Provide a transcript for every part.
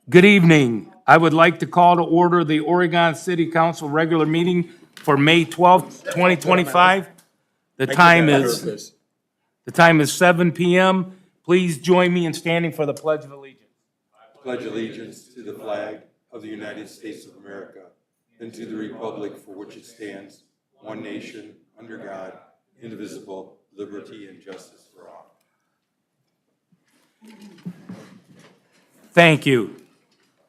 Good evening. I would like to call to order the Oregon City Council regular meeting for May 12th, 2025. The time is 7 p.m. Please join me in standing for the Pledge of Allegiance. Pledge allegiance to the flag of the United States of America and to the republic for which it stands, one nation, under God, indivisible, liberty and justice for all. Thank you.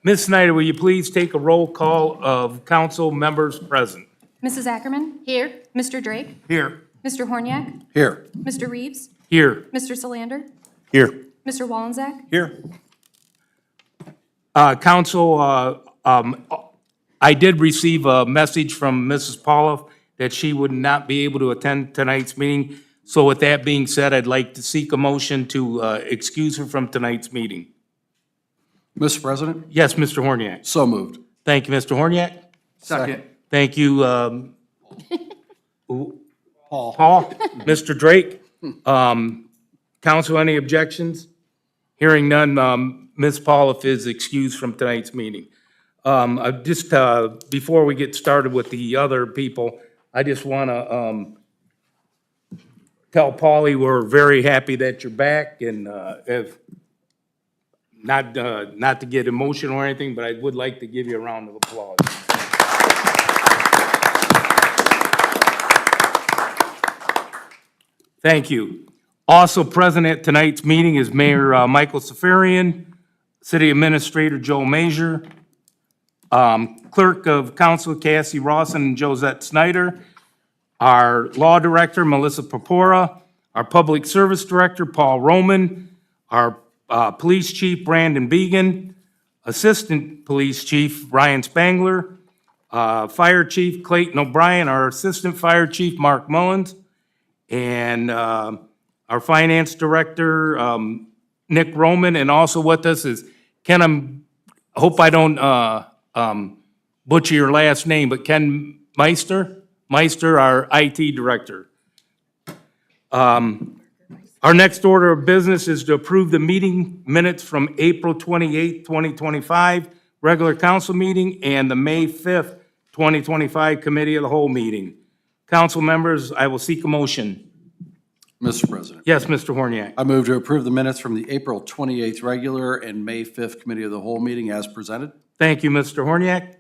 Ms. Snyder, will you please take a roll call of council members present? Mrs. Ackerman? Here. Mr. Drake? Here. Mr. Horniak? Here. Mr. Reeves? Here. Mr. Solander? Here. Mr. Wallensack? Here. Council, I did receive a message from Mrs. Paula that she would not be able to attend tonight's meeting. So with that being said, I'd like to seek a motion to excuse her from tonight's meeting. Mr. President? Yes, Mr. Horniak. So moved. Thank you, Mr. Horniak. Second. Thank you, Paul. Mr. Drake. Council, any objections? Hearing none, Ms. Paula is excused from tonight's meeting. Just before we get started with the other people, I just want to tell Paulie we're very happy that you're back, and if not to get emotional or anything, but I would like to give you a round of applause. Thank you. Also present at tonight's meeting is Mayor Michael Safarian, City Administrator Joe Major, Clerk of Council Cassie Rawson and Josette Snyder, our Law Director Melissa Papora, our Public Service Director Paul Roman, our Police Chief Brandon Began, Assistant Police Chief Ryan Spangler, Fire Chief Clayton O'Brien, our Assistant Fire Chief Mark Mullins, and our Finance Director Nick Roman, and also with us is Ken, I hope I don't butcher your last name, but Ken Meister, our IT Director. Our next order of business is to approve the meeting minutes from April 28, 2025, regular council meeting, and the May 5th, 2025 Committee of the Whole meeting. Council members, I will seek a motion. Mr. President? Yes, Mr. Horniak. I move to approve the minutes from the April 28th regular and May 5th Committee of the Whole meeting as presented. Thank you, Mr. Horniak.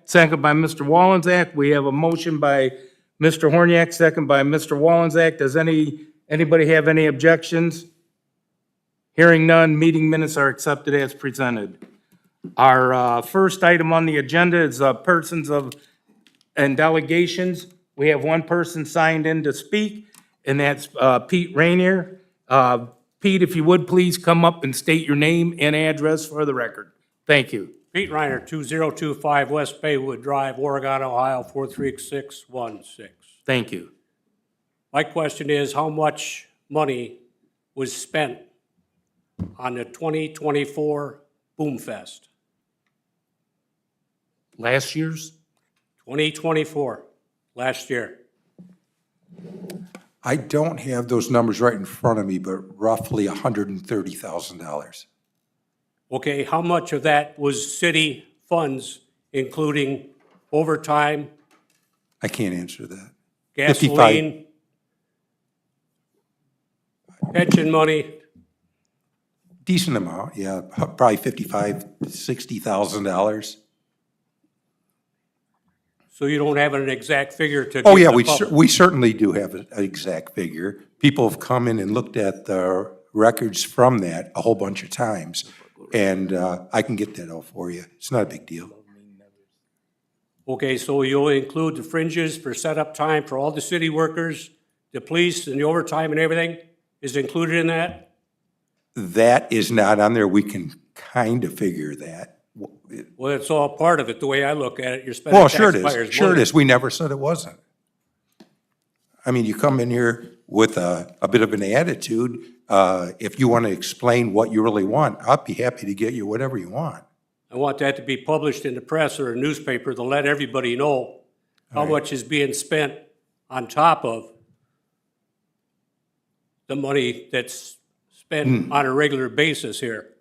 Second by Mr. Wallensack. We have a motion by Mr. Horniak, second by Mr. Wallensack. Does anybody have any objections? Hearing none, meeting minutes are accepted as presented. Our first item on the agenda is persons and delegations. We have one person signed in to speak, and that's Pete Rainier. Pete, if you would please come up and state your name and address for the record. Thank you. Pete Reiner, 2025 West Baywood Drive, Oregon, Ohio, 43616. Thank you. My question is, how much money was spent on the 2024 Boom Fest? Last year's? 2024, last year. I don't have those numbers right in front of me, but roughly $130,000. Okay, how much of that was city funds, including overtime, I can't answer that. gasoline, pension money? Decent amount, yeah, probably $55,000, $60,000. So you don't have an exact figure to Oh, give yeah, the public? we certainly do have an exact figure. People have come in and looked at the records from that a whole bunch of times, and I can get that all for you. It's not a big deal. Okay, so you'll include the fringes for setup time for all the city workers, the police, and the overtime and everything is included in that? That is not on there. We can kind of figure that. Well, it's all part of it, the way I look at it. You're spending Well, sure it taxpayers' is. Sure it money. is. We never said it wasn't. I mean, you come in here with a bit of an attitude. If you want to explain what you really want, I'll be happy to get you whatever you want. I want that to be published in the press or a newspaper to let everybody know how much is being spent on top of the money that's spent on a regular basis here.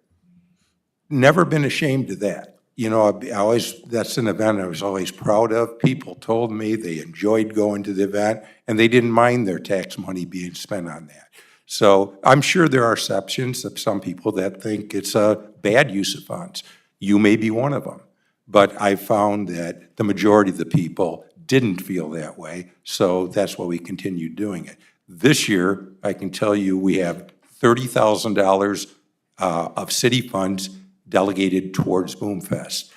never been ashamed of that. You know, I always, that's an event I was always proud of. People told me they enjoyed going to the event, and they didn't mind their tax money being spent on that. So I'm sure there are exceptions of some people that think it's a bad use of funds. You may be one of them. But I found that the majority of the people didn't feel that way, so that's why we continued doing it. This year, I can tell you, we have $30,000 of city funds delegated towards Boomfest.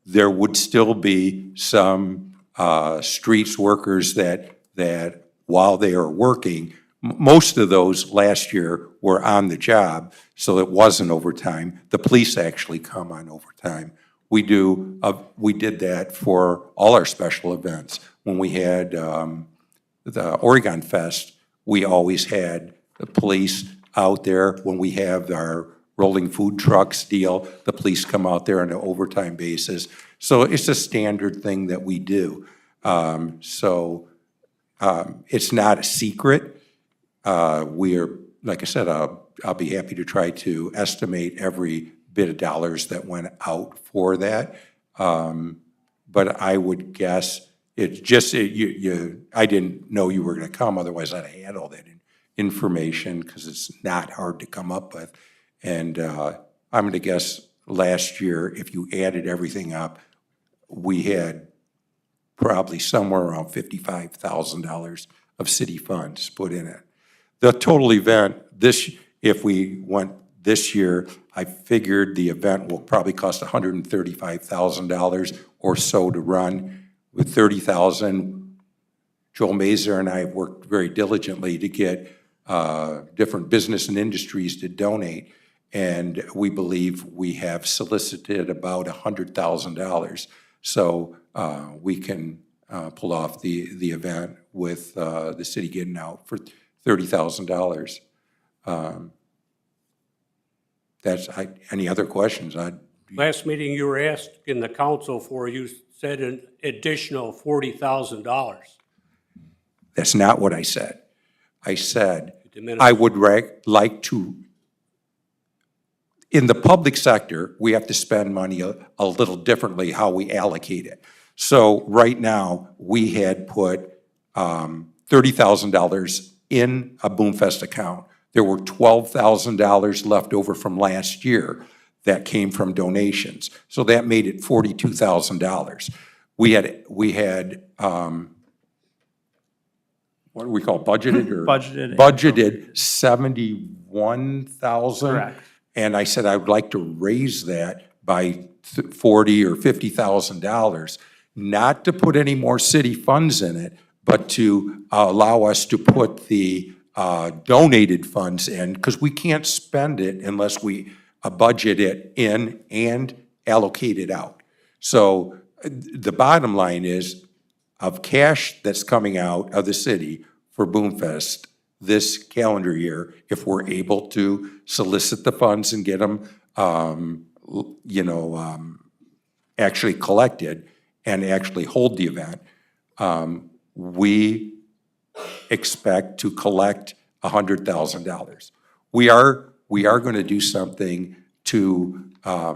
There would still be some streets workers that while they are working, most of those last year were on the job, so it wasn't overtime. The police actually come on overtime. We did that for all our special events. When we had the Oregon Fest, we always had the police out there. When we have our rolling food trucks deal, the police come out there on an overtime basis. So it's a standard thing that we do. It's not a secret. We're, like I said, I'll be happy to try to estimate every bit of dollars that went out for that. But I would guess it's just, I didn't know you were gonna come, otherwise I'd have had all that information, because it's not hard to come up with. And I'm gonna guess last year, if you added everything up, we had probably somewhere around $55,000 of city funds put in it. The total event, if we went this year, I figured the event will probably cost $135,000 or so to run. With $30,000, Joel Mazer and I have worked very diligently to get different business and industries to donate, and we believe we have solicited about $100,000. So we can pull off the event with the city getting out for $30,000. Any other questions? Last meeting you were asked in the council for, you said an additional $40,000. That's not what I said. I said I would like to, in the public sector, we have to spend money a little differently how we allocate it. So right now, we had put $30,000 in a Boomfest account. There were $12,000 left over from last year that came from donations. So that made it $42,000. We had what do we call budgeted or? Budgeted. Budgeted 71,000. Correct. And I said I would like to raise that by $40,000 or $50,000, not to put any more city funds in it, but to allow us to put the donated funds in, because we can't spend it unless we budget it in and allocate it out. So the bottom line is, of cash that's coming out of the city for Boomfest this calendar year, if we're able to solicit the funds and get them, actually collected and actually hold the event, we expect to collect $100,000. We are going to do something to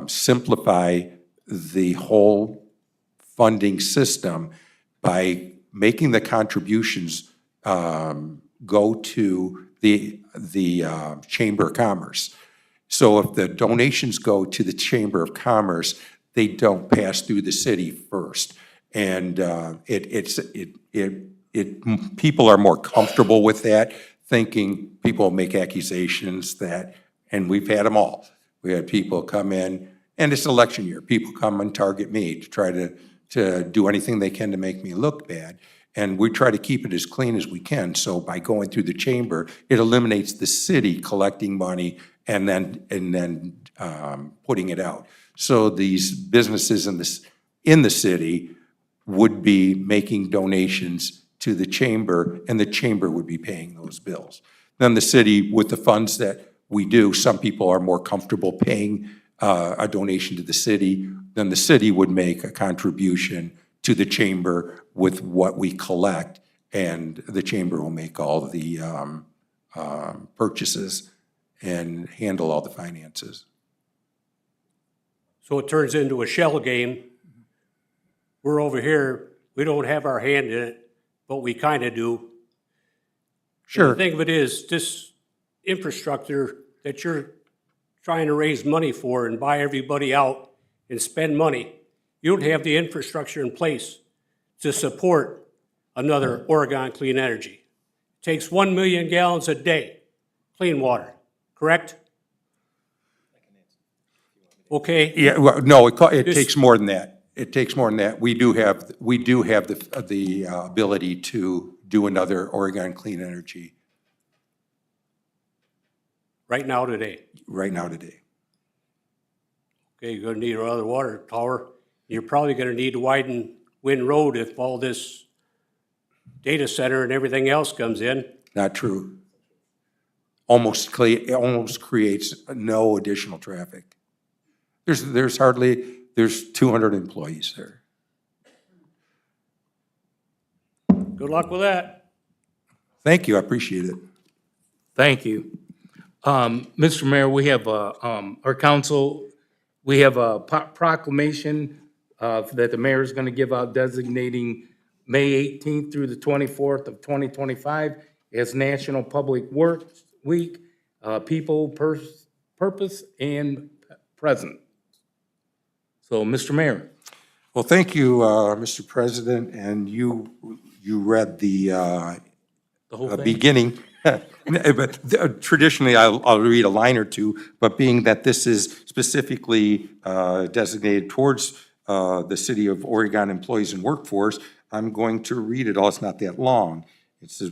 simplify the whole funding system by making the contributions go to the Chamber of Commerce. So if the donations go to the Chamber of Commerce, they don't pass through the city first. And people are more comfortable with that, thinking people make accusations that, and we've had them all. We had people come in, and it's election year, people come and target me to try to do anything they can to make me look bad. And we try to keep it as clean as we can. So by going through the chamber, it eliminates the city collecting money and then putting it out. So these businesses in the city would be making donations to the chamber, and the chamber would be paying those bills. Then the city, with the funds that we do, some people are more comfortable paying a donation to the city, then the city would make a contribution to the chamber with what we collect, and the chamber will make all the purchases and handle all the finances. So it turns into a shell game. We're over here, we don't have our hand in it, but we kind of do. And Sure. the thing of it is, this infrastructure that you're trying to raise money for and buy everybody out and spend money, you don't have the infrastructure in place to support another Oregon Clean Energy. It takes 1 million gallons a day, clean water, correct? Okay, Yeah, well, no, it This- takes more than that. It takes more than that. We do have the ability to do another Oregon Clean Energy right now today. right now today. Okay, you're gonna need another water tower. You're probably gonna need to widen Wynn Road if all this data center and everything else comes in. Not true. Almost creates no additional traffic. There's 200 employees there. Good luck with that. Thank you, I appreciate it. Thank you. Mr. Mayor, we have, our council, we have a proclamation that the mayor is going to give out designating May 18th through the 24th of 2025 as National Public Works Week, people, purpose, and present. So, Mr. Mayor. Well, thank you, Mr. President, and you read the The whole thing? beginning. But traditionally, I'll read a line or two, but being that this is specifically designated towards the City of Oregon employees and workforce, I'm going to read it all. It's not that long. It says,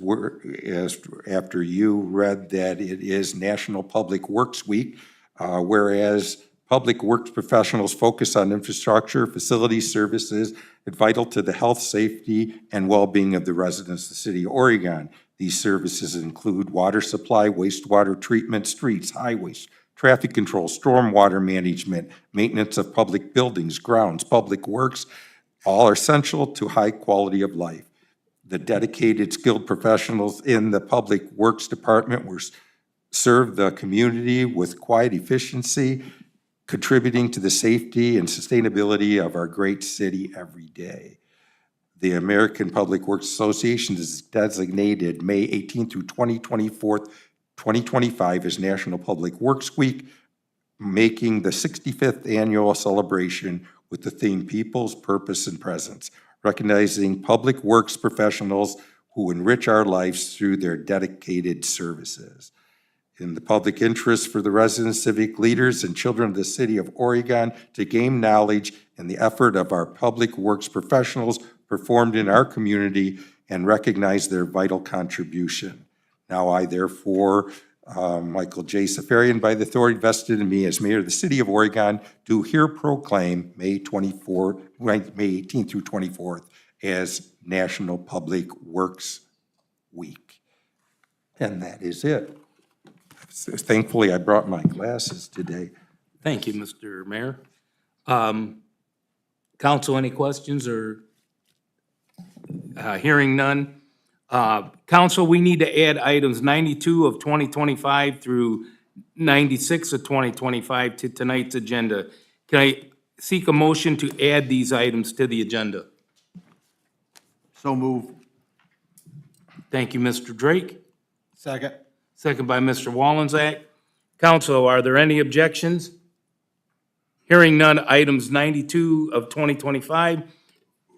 after you read that it is National Public Works Week, whereas public works professionals focus on infrastructure, facilities, services vital to the health, safety, and well-being of the residents of the City of Oregon. These services include water supply, wastewater treatment, streets, highways, traffic control, stormwater management, maintenance of public buildings, grounds, public works, all are essential to high quality of life. The dedicated, skilled professionals in the Public Works Department serve the community with quiet efficiency, contributing to the safety and sustainability of our great city every day. The American Public Works Association is designated May 18th through 2025 as National Public Works Week, making the 65th annual celebration with the theme People's Purpose and Presence, recognizing public works professionals who enrich our lives through their dedicated services. In the public interest for the residents, civic leaders, and children of the City of Oregon to gain knowledge in the effort of our public works professionals performed in our community and recognize their vital contribution. Now I therefore, Michael J. Safarian, by the authority vested in me as mayor of the City of Oregon, do here proclaim May 18th through 24th as National Public Works Week. And that is it. Thankfully, I brought my glasses today. Thank you, Mr. Mayor. Council, any questions or hearing none? Council, we need to add items 92 of 2025 through 96 of 2025 to tonight's agenda. Can I seek a motion to add these items to the agenda? So move. Thank you, Mr. Drake. Second. Second by Mr. Wallenczak. Council, are there any objections? Hearing none, items 92 of 2025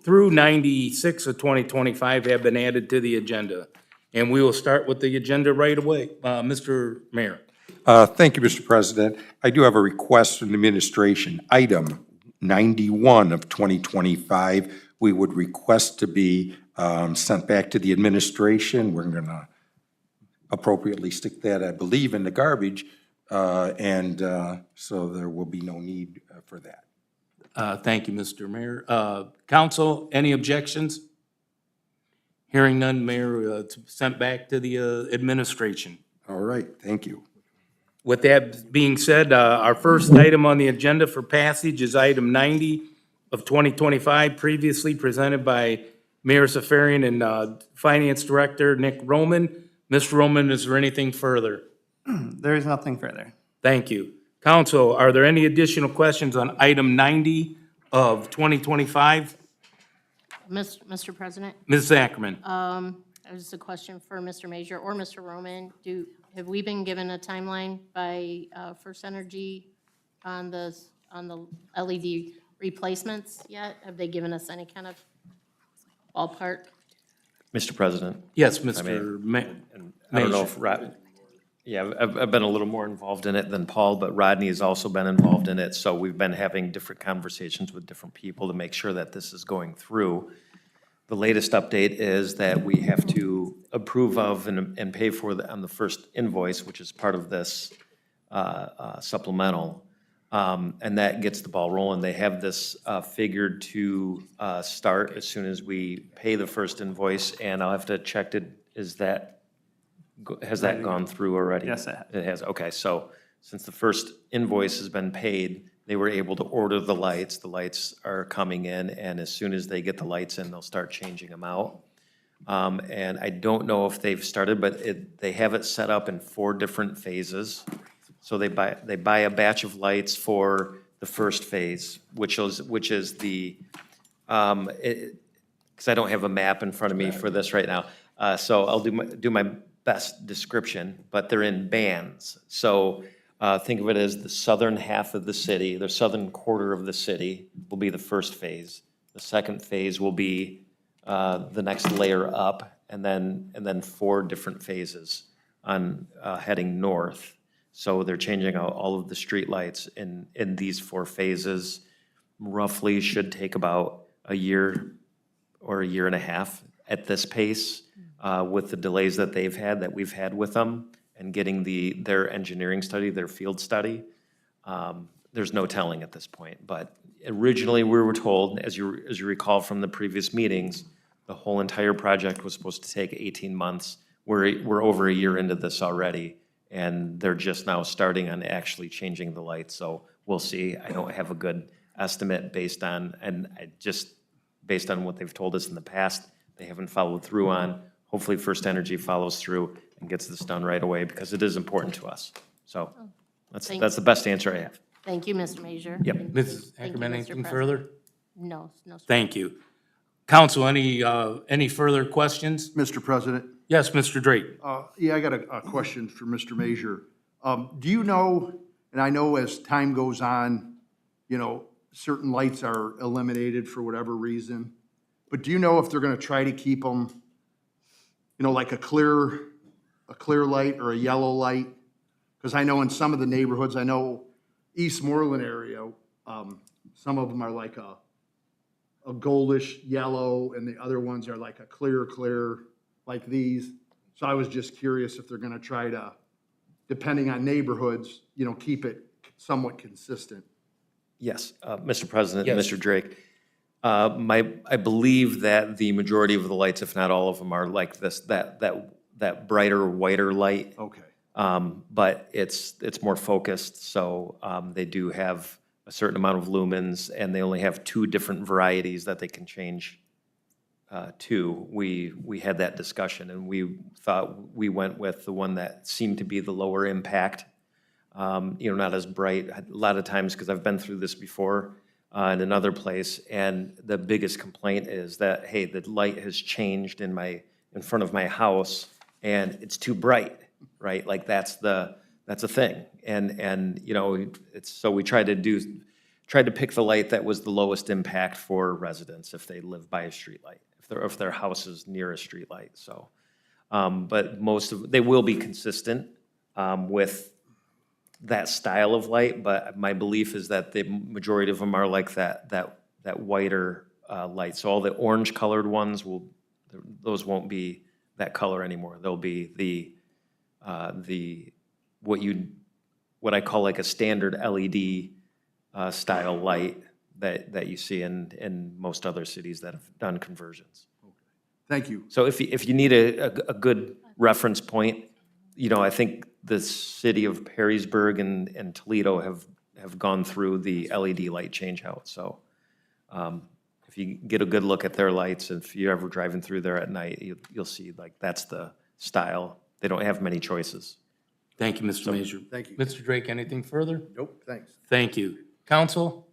through 96 of 2025 have been added to the agenda. And we will start with the agenda right away. Mr. Mayor. Thank you, Mr. President. I do have a request from the administration. Item 91 of 2025, we would request to be sent back to the administration. We're going to appropriately stick that, I believe, in the garbage, and so there will be no need for that. Thank you, Mr. Mayor. Council, any objections? Hearing none, Mayor, sent back to the administration. All right, thank you. With that being said, our first item on the agenda for passage is item 90 of 2025, previously presented by Mayor Safarian and Finance Director Nick Roman. Mr. Roman, is there anything further? There is nothing further. Thank you. Council, are there any additional questions on item 90 of 2025? Mr. President, Ms. Ackerman? this is a question for Mr. Major or Mr. Roman. Have we been given a timeline by First Energy on the LED replacements yet? Have they given us any kind of ballpark? Mr. President, Yes, I Mr. and I don't know if I've been a little more involved in it than Paul, but Rodney has also been involved in it. So we've been having different conversations with different people to make sure that this is going through. The latest update is that we have to approve of and pay for on the first invoice, which is part of this supplemental. And that gets the ball rolling. They have this figured to start as soon as we pay the first invoice, and I'll have to check it, has that gone through already? Yes, it has. It has, okay, so since the first invoice has been paid, they were able to order the lights. The lights are coming in, and as soon as they get the lights in, they'll start changing them out. And I don't know if they've started, but they have it set up in 4 different phases. So they buy a batch of lights for the first phase, which is the, because I don't have a map in front of me for this right now. So I'll do my best description, but they're in bands. So think of it as the southern half of the city, the southern quarter of the city will be the first phase. The second phase will be the next layer up, and then 4 different phases on heading north. So they're changing out all of the streetlights in these 4 phases. Roughly should take about a year or a year and a half at this pace, with the delays that we've had with them, and getting their engineering study, their field study. There's no telling at this point, but originally we were told, as you recall from the previous meetings, the whole entire project was supposed to take 18 months. We're over a year into this already, and they're just now starting on actually changing the lights, so we'll see. I don't have a good estimate based on what they've told us in the past, they haven't followed through on. Hopefully First Energy follows through and gets this done right away, because it is important to us. So that's the best answer I have. Thank you, Mr. Major. Yep. Mrs. Thank you, Ackerman, Mr. anything President. further? No, sir. Thank you. Council, any further questions? Mr. President, Yes, Mr. Drake. yeah, I got a question for Mr. Major. Do you know, and I know as time goes on, certain lights are eliminated for whatever reason, but do you know if they're gonna try to keep them, like a clear light or a yellow light? Because I know in some of the neighborhoods, I know Eastmoreland area, some of them are like a goldish yellow, and the other ones are like a clear, like these. So I was just curious if they're gonna try to, depending on neighborhoods, keep it somewhat consistent. Yes, Mr. President, and Yes. Mr. Drake. I believe that the majority of the lights, if not all of them, are like this, that brighter, whiter light. Okay. But it's more focused, so they do have a certain amount of lumens, and they only have 2 different varieties that they can change to. We had that discussion, and we thought we went with the one that seemed to be the lower impact, not as bright. A lot of times, because I've been through this before in another place, and the biggest complaint is that, hey, the light has changed in front of my house, and it's too bright, right? Like that's a thing, and it's, so we tried to pick the light that was the lowest impact for residents if they live by a street light, if their house is near a street light. So, but they will be consistent with that style of light, but my belief is that the majority of them are like that whiter light. So all the orange colored ones those won't be that color anymore. They'll be what I call like a standard LED style light that you see in most other cities that have done conversions. Thank you. So if you need a good reference point, I think the city of Perrysburg and Toledo have gone through the LED light change out. So if you get a good look at their lights, if you're ever driving through there at night, you'll see like that's the style. They don't have many choices. Thank you, Mr. Major. Thank you. Mr. Drake, anything further? Nope, thanks. Thank you. Council?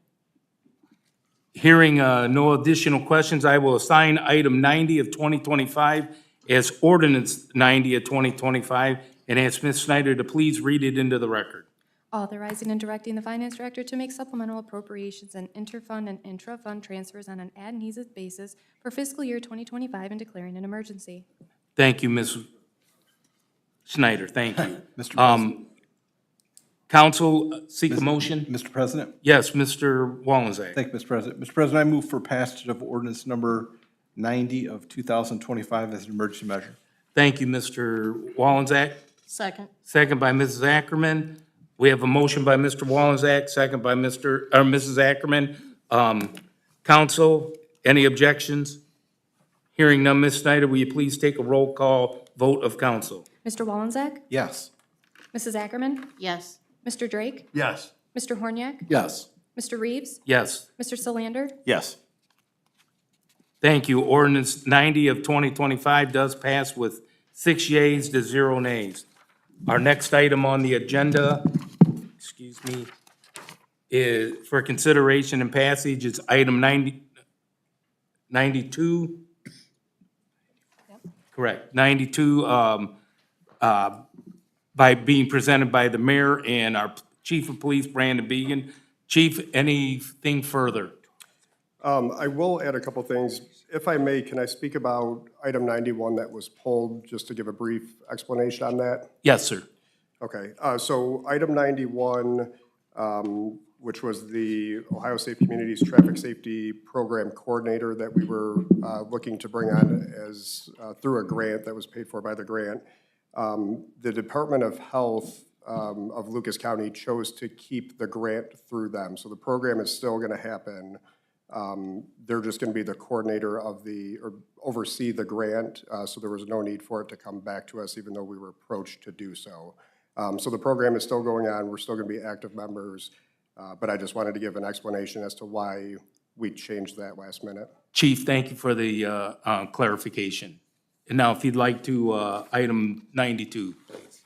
Hearing no additional questions, I will assign item 90 of 2025 as ordinance 90 of 2025 and ask Ms. Snyder to please read it into the record. Authorizing and directing the finance director to make supplemental appropriations and interfund and intra-fund transfers on an as-needed basis for fiscal year 2025 and declaring an emergency. Thank you, Ms. Schneider, thank you. Mr. President, Council, seek a motion? Mr. President, Yes, Mr. Walenzak. thank you, Mr. President. Mr. President, I move for passage of ordinance number 90 of 2025 as an emergency measure. Thank you, Mr. Walenzak. Second. Second by Mrs. Ackerman. We have a motion by Mr. Walenzak, second by Mrs. Ackerman. Council, any objections? Hearing none, Ms. Snyder, will you please take a roll call vote of council? Mr. Walenzak? Yes. Mrs. Ackerman? Yes. Mr. Drake? Yes. Mr. Horniak? Yes. Mr. Reeves? Yes. Mr. Solander? Yes. Thank you. Ordinance 90 of 2025 does pass with 6 yeas to 0 nays. Our next item on the agenda, excuse me, is for consideration and passage is item 92. Correct, 92, by being presented by the mayor and our chief of police, Brandon Began. Chief, anything further? I will add a couple things. If I may, can I speak about item 91 that was pulled, just to give a brief explanation on that? Yes, sir. Okay, so item 91, which was the Ohio State Communities Traffic Safety Program Coordinator that we were looking to bring on as, through a grant that was paid for by the grant. The Department of Health of Lucas County chose to keep the grant through them. So the program is still gonna happen. They're just gonna be the coordinator of or oversee the grant, so there was no need for it to come back to us, even though we were approached to do so. So the program is still going on, we're still gonna be active members, but I just wanted to give an explanation as to why we changed that last minute. Chief, thank you for the clarification. And now, if you'd like to, item 92, please.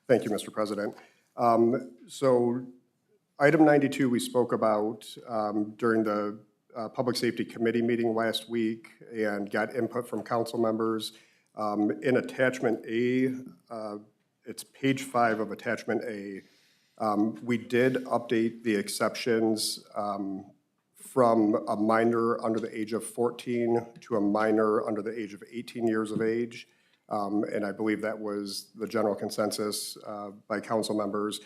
Thank you, Mr. President. So item 92, we spoke about during the Public Safety Committee meeting last week and got input from council members. In attachment A, it's page 5 of attachment A, we did update the exceptions from a minor under the age of 14 to a minor under the age of 18 years of age. And I believe that was the general consensus by council members.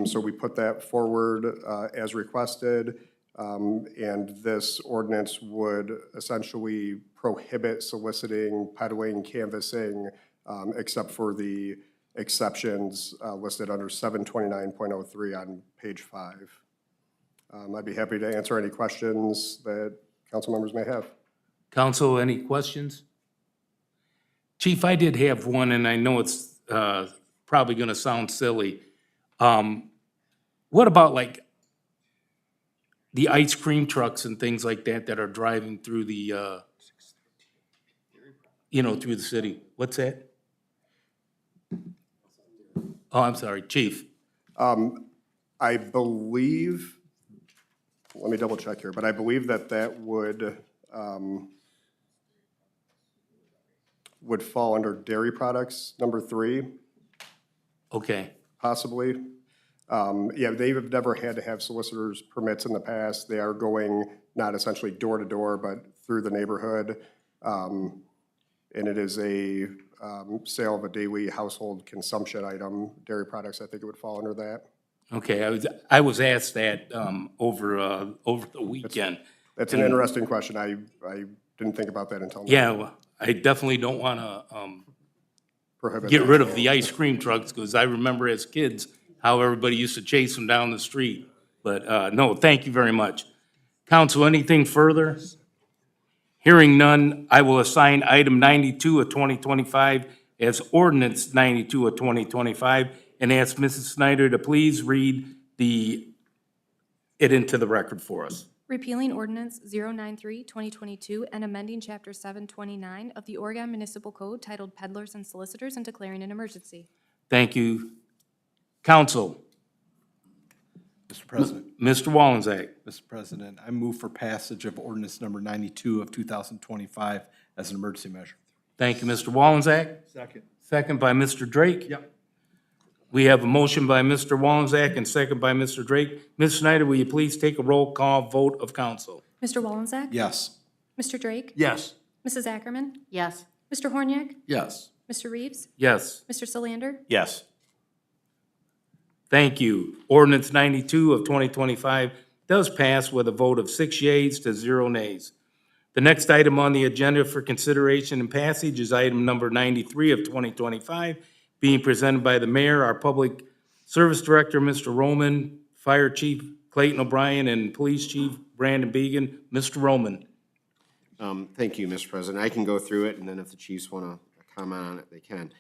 So we put that forward as requested. And this ordinance would essentially prohibit soliciting, peddling, canvassing, except for the exceptions listed under 729.03 on page 5. I'd be happy to answer any questions that council members may have. Council, any questions? Chief, I did have one, and I know it's probably gonna sound silly. What about like the ice cream trucks and things like that that are driving through the, through the city? What's that? Oh, I'm sorry, Chief. I believe, let me double check here, but I believe that would fall under dairy products, number 3, Okay, possibly. Yeah, they've never had to have solicitors' permits in the past. They are going not essentially door to door, but through the neighborhood. And it is a sale of a daily household consumption item. Dairy products, I think it would fall under that. okay, I was asked that over the weekend. That's an interesting question. I didn't think about that until now. Yeah, well, I definitely don't wanna Prohibit get that. rid of the ice cream trucks, because I remember as kids how everybody used to chase them down the street. But no, thank you very much. Council, anything further? Hearing none, I will assign item 92 of 2025 as ordinance 92 of 2025 and ask Mrs. Snyder to please read it into the record for us. Repealing ordinance 093, 2022, and amending chapter 729 of the Oregon Municipal Code titled Peddlers and Solicitors and declaring an emergency. Thank you. Council, Mr. President. Mr. Wallenczak. Mr. President, I move for passage of ordinance number 92 of 2025 as an emergency measure. Thank you, Mr. Wallenczak. Second. Second by Mr. Drake. Yep. We have a motion by Mr. Wallenczak and second by Mr. Drake. Ms. Snyder, will you please take a roll call vote of council? Mr. Wallenczak? Yes. Mr. Drake? Yes. Mrs. Ackerman? Yes. Mr. Horniak? Yes. Mr. Reeves? Yes. Mr. Solander? Yes. Thank you. Ordinance 92 of 2025 does pass with a vote of 6 yeas to 0 nays. The next item on the agenda for consideration and passage is item number 93 of 2025, being presented by the mayor, our public service director, Mr. Roman, fire chief Clayton O'Brien, and police chief Brandon Began. Mr. Roman. Thank you, Mr. President. I can go through it, and then if the chiefs want to comment on it, they can.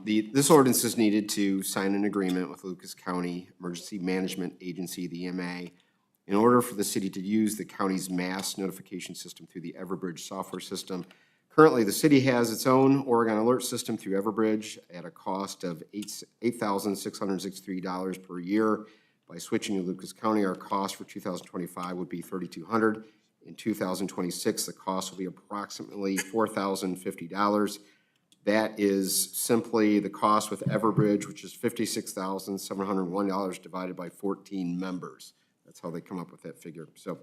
This ordinance is needed to sign an agreement with Lucas County Emergency Management Agency, the EMA, in order for the city to use the county's mass notification system through the Everbridge software system. Currently, the city has its own Oregon Alert system through Everbridge at a cost of $8,663 per year. By switching to Lucas County, our cost for 2025 would be $3,200. In 2026, the cost will be approximately $4,050. That is simply the cost with Everbridge, which is $56,701 divided by 14 members. That's how they come up with that figure. So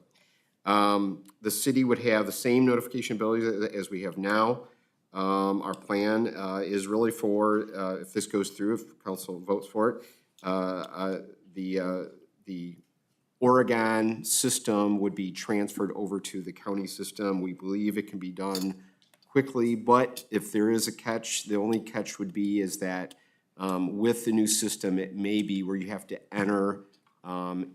the city would have the same notification ability as we have now. Our plan is really for, if this goes through, if council votes for it, the Oregon system would be transferred over to the county system. We believe it can be done quickly, but if there is a catch, the only catch would be is that with the new system, it may be where you have to enter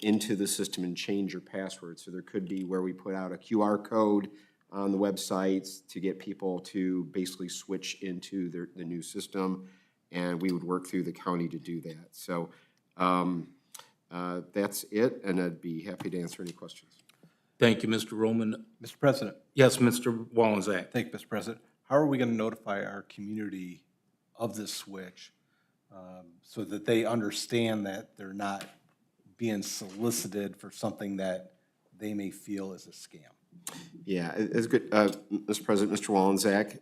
into the system and change your password. So there could be where we put out a QR code on the websites to get people to basically switch into the new system, and we would work through the county to do that. So that's it, and I'd be happy to answer any questions. Thank you, Mr. Roman. Mr. President. Yes, Mr. Wallenczak. Thank you, Mr. President. How are we going to notify our community of this switch so that they understand that they're not being solicited for something that they may feel is a scam? Yeah, it's good. Mr. President, Mr. Wallenczak,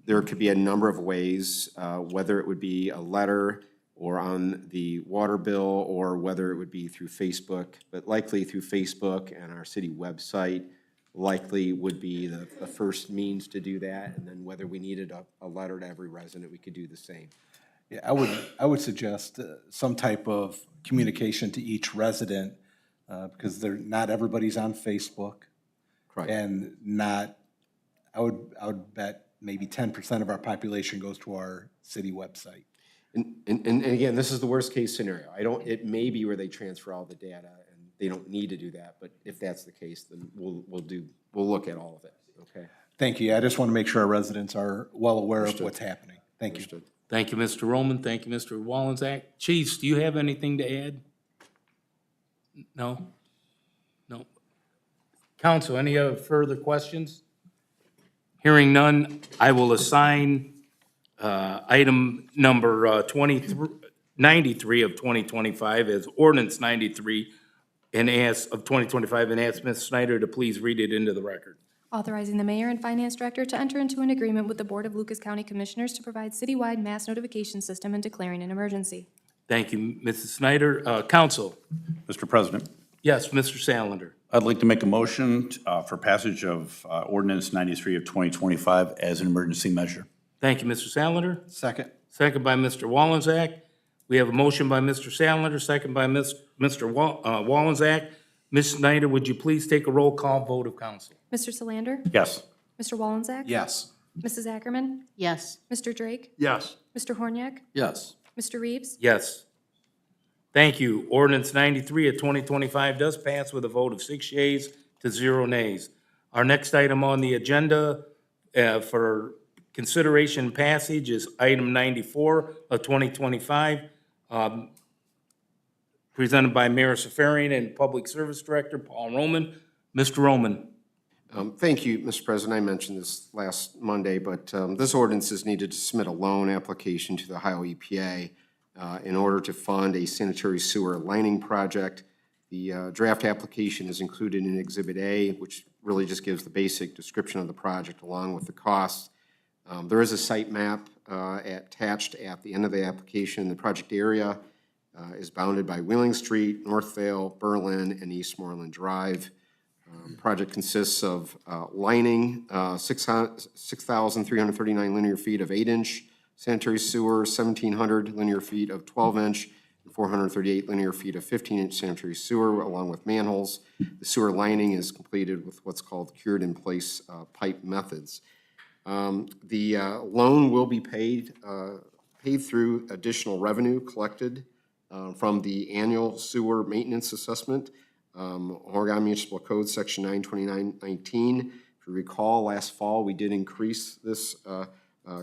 there could be a number of ways, whether it would be a letter or on the water bill, or whether it would be through Facebook, but likely through Facebook and our city website likely would be the first means to do that. And then whether we needed a letter to every resident, we could do the same. Yeah, I would suggest some type of communication to each resident because not everybody's on Facebook. Correct. And I would bet maybe 10% of our population goes to our city website. And again, this is the worst case scenario. It may be where they transfer all the data and they don't need to do that, but if that's the case, then we'll look at all of it, okay? Thank you. I just want to make sure our residents are well aware of what's happening. Thank you. Understood. Thank you, Mr. Roman. Thank you, Mr. Wallenczak. Chiefs, do you have anything to add? No? No. Council, any other further questions? Hearing none, I will assign item number 93 of 2025 as ordinance 93 and of 2025, and ask Ms. Snyder to please read it into the record. Authorizing the mayor and finance director to enter into an agreement with the Board of Lucas County Commissioners to provide citywide mass notification system and declaring an emergency. Thank you, Mrs. Snyder. Council? Mr. President, Yes, Mr. Salinger. I'd like to make a motion for passage of ordinance 93 of 2025 as an emergency measure. Thank you, Mr. Salinger. Second. Second by Mr. Wallenczak. We have a motion by Mr. Salinger, second by Mr. Wallenczak. Ms. Snyder, would you please take a roll call vote of council? Mr. Solander? Yes. Mr. Wallenczak? Yes. Mrs. Ackerman? Yes. Mr. Drake? Yes. Mr. Horniak? Yes. Mr. Reeves? Yes. Thank you. Ordinance 93 of 2025 does pass with a vote of 6 yeas to 0 nays. Our next item on the agenda for consideration and passage is item 94 of 2025, presented by Mayor Safarian and Public Service Director Paul Roman. Mr. Roman. Thank you, Mr. President. I mentioned this last Monday, but this ordinance is needed to submit a loan application to the Ohio EPA in order to fund a sanitary sewer lining project. The draft application is included in Exhibit A, which really just gives the basic description of the project along with the costs. There is a site map attached at the end of the application. The project area is bounded by Wheeling Street, Northvale, Berlin, and Eastmoreland Drive. Project consists of lining, 6,339 linear feet of 8-inch sanitary sewer, 1,700 linear feet of 12-inch, and 438 linear feet of 15-inch sanitary sewer, along with manholes. The sewer lining is completed with what's called cured-in-place pipe methods. The loan will be paid through additional revenue collected from the annual sewer maintenance assessment. Oregon Municipal Code, Section 92919. If you recall, last fall, we did increase this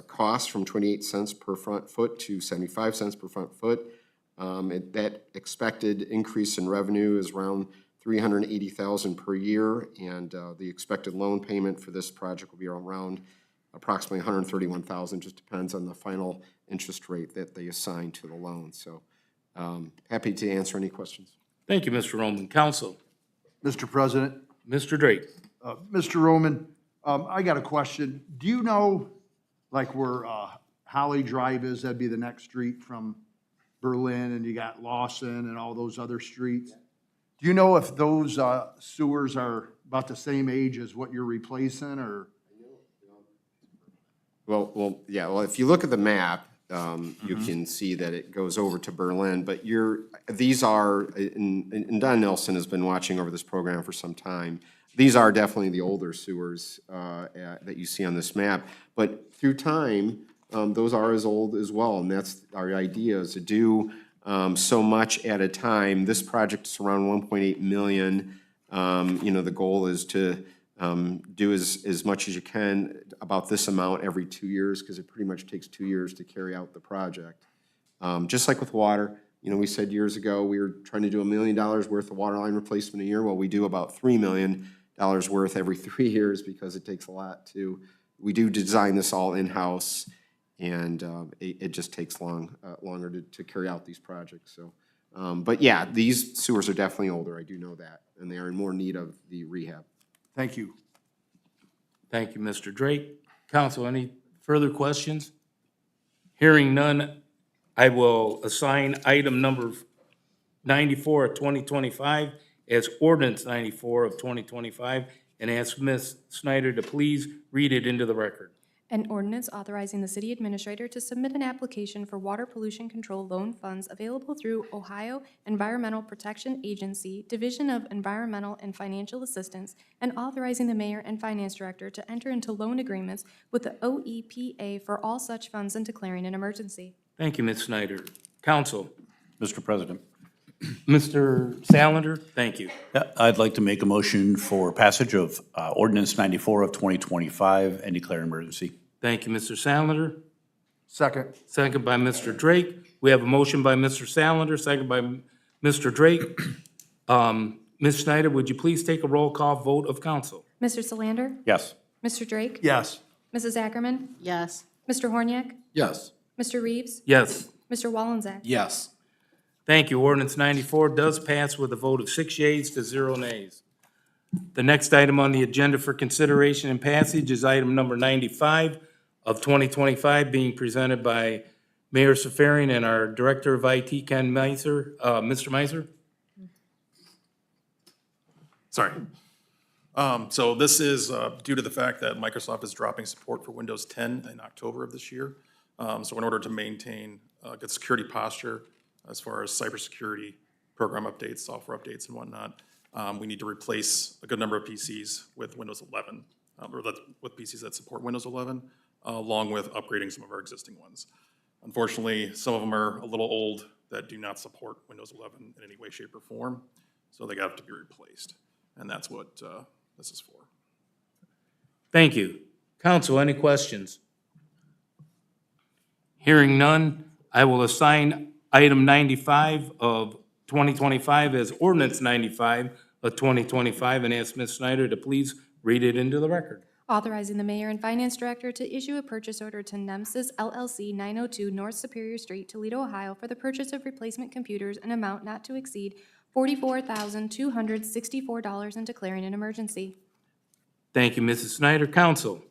cost from 28 cents per front foot to 75 cents per front foot. That expected increase in revenue is around $380,000 per year, and the expected loan payment for this project will be around approximately $131,000. Just depends on the final interest rate that they assign to the loan. So happy to answer any questions. Thank you, Mr. Roman. Counsel, Mr. President, Mr. Drake. Mr. Roman, I got a question. Do you know, like where Holly Drive is, that'd be the next street from Berlin, and you got Lawson and all those other streets? Do you know if those sewers are about the same age as what you're replacing, or? Well, if you look at the map, you can see that it goes over to Berlin, but these are, and Don Nelson has been watching over this program for some time. These are definitely the older sewers that you see on this map, but through time, those are as old as well, and that's our idea, is to do so much at a time. This project is around 1.8 million. The goal is to do as much as you can about this amount every 2 years, because it pretty much takes 2 years to carry out the project. Just like with water, we said years ago we were trying to do $1 million worth of water line replacement a year. Well, we do about $3 million worth every 3 years because it takes a lot to. We do design this all in-house, and it just takes longer to carry out these projects. So, but yeah, these sewers are definitely older. I do know that, and they are in more need of the rehab. Thank you. Thank you, Mr. Drake. Counsel, any further questions? Hearing none, I will assign item number 94 of 2025 as ordinance 94 of 2025 and ask Ms. Snyder to please read it into the record. An ordinance authorizing the city administrator to submit an application for water pollution control loan funds available through Ohio Environmental Protection Agency, Division of Environmental and Financial Assistance, and authorizing the mayor and finance director to enter into loan agreements with the OEPA for all such funds and declaring an emergency. Thank you, Ms. Snyder. Counsel, Mr. President, Mr. Salander, thank you. I'd like to make a motion for passage of ordinance 94 of 2025 and declare an emergency. Thank you, Mr. Salander. Second. Second by Mr. Drake. We have a motion by Mr. Salander, second by Mr. Drake. Ms. Snyder, would you please take a roll call vote of council? Mr. Solander? Yes. Mr. Drake? Yes. Mrs. Ackerman? Yes. Mr. Horniak? Yes. Mr. Reeves? Yes. Mr. Wallenzeck? Yes. Thank you. Ordinance 94 does pass with a vote of 6 yeas to 0 nays. The next item on the agenda for consideration and passage is item number 95 of 2025, being presented by Mayor Safarian and our Director of IT, Ken Meiser. Mr. Meiser? Sorry. So this is due to the fact that Microsoft is dropping support for Windows 10 in October of this year. So in order to maintain a good security posture as far as cybersecurity, program updates, software updates, and whatnot, we need to replace a good number of PCs with Windows 11, with PCs that support Windows 11, along with upgrading some of our existing ones. Unfortunately, some of them are a little old that do not support Windows 11 in any way, shape, or form, so they have to be replaced. And that's what this is for. Thank you. Council, any questions? Hearing none, I will assign item 95 of 2025 as ordinance 95 of 2025 and ask Ms. Snyder to please read it into the record. Authorizing the mayor and finance director to issue a purchase order to Nemsys LLC 902 North Superior Street, Toledo, Ohio, for the purchase of replacement computers in amount not to exceed $44,264 and declaring an emergency. Thank you, Mrs. Snyder. Council,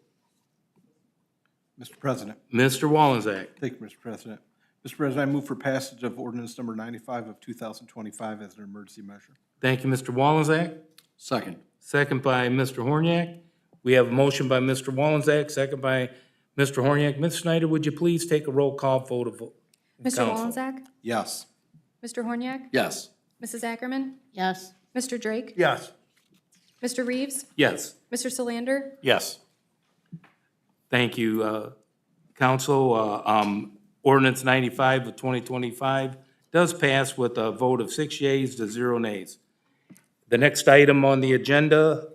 Mr. President. Mr. Wallenczak. Thank you, Mr. President. Mr. President, I move for passage of ordinance number 95 of 2025 as an emergency measure. Thank you, Mr. Wallenczak. Second. Second by Mr. Horniak. We have a motion by Mr. Wallenczak, second by Mr. Horniak. Ms. Snyder, would you please take a roll call vote of Mr. council? Wallenczak? Yes. Mr. Horniak? Yes. Mrs. Ackerman? Yes. Mr. Drake? Yes. Mr. Reeves? Yes. Mr. Solander? Yes. Thank you, council. Ordinance 95 of 2025 does pass with a vote of 6 yeas to 0 nays. The next item on the agenda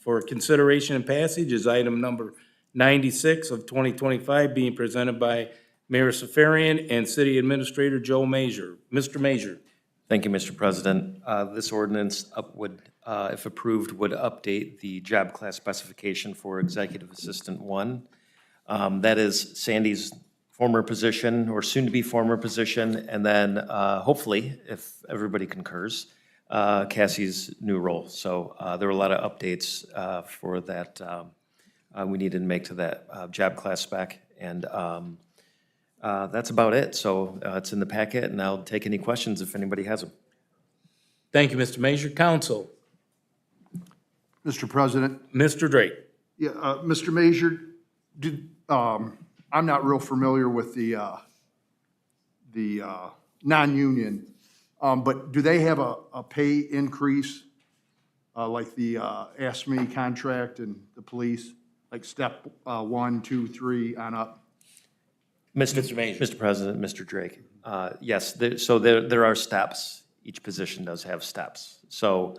for consideration and passage is item number 96 of 2025, being presented by Mayor Safarian and City Administrator Joe Major. Mr. Major. Thank you, Mr. President. This ordinance would, if approved, would update the job class specification for Executive Assistant 1. That is Sandy's former position, or soon-to-be former position, and then hopefully, if everybody concurs, Cassie's new role. So there were a lot of updates for that we needed to make to that job class spec, and that's about it. So it's in the packet, and I'll take any questions if anybody has them. Thank you, Mr. Major. Council. Mr. President, Mr. Drake. yeah, Mr. Major, I'm not real familiar with the non-union, but do they have a pay increase, like the ASME contract and the police, like step 1, 2, 3 on up? Mr. Major. Mr. President, Mr. Drake, yes, so there are steps. Each position does have steps. So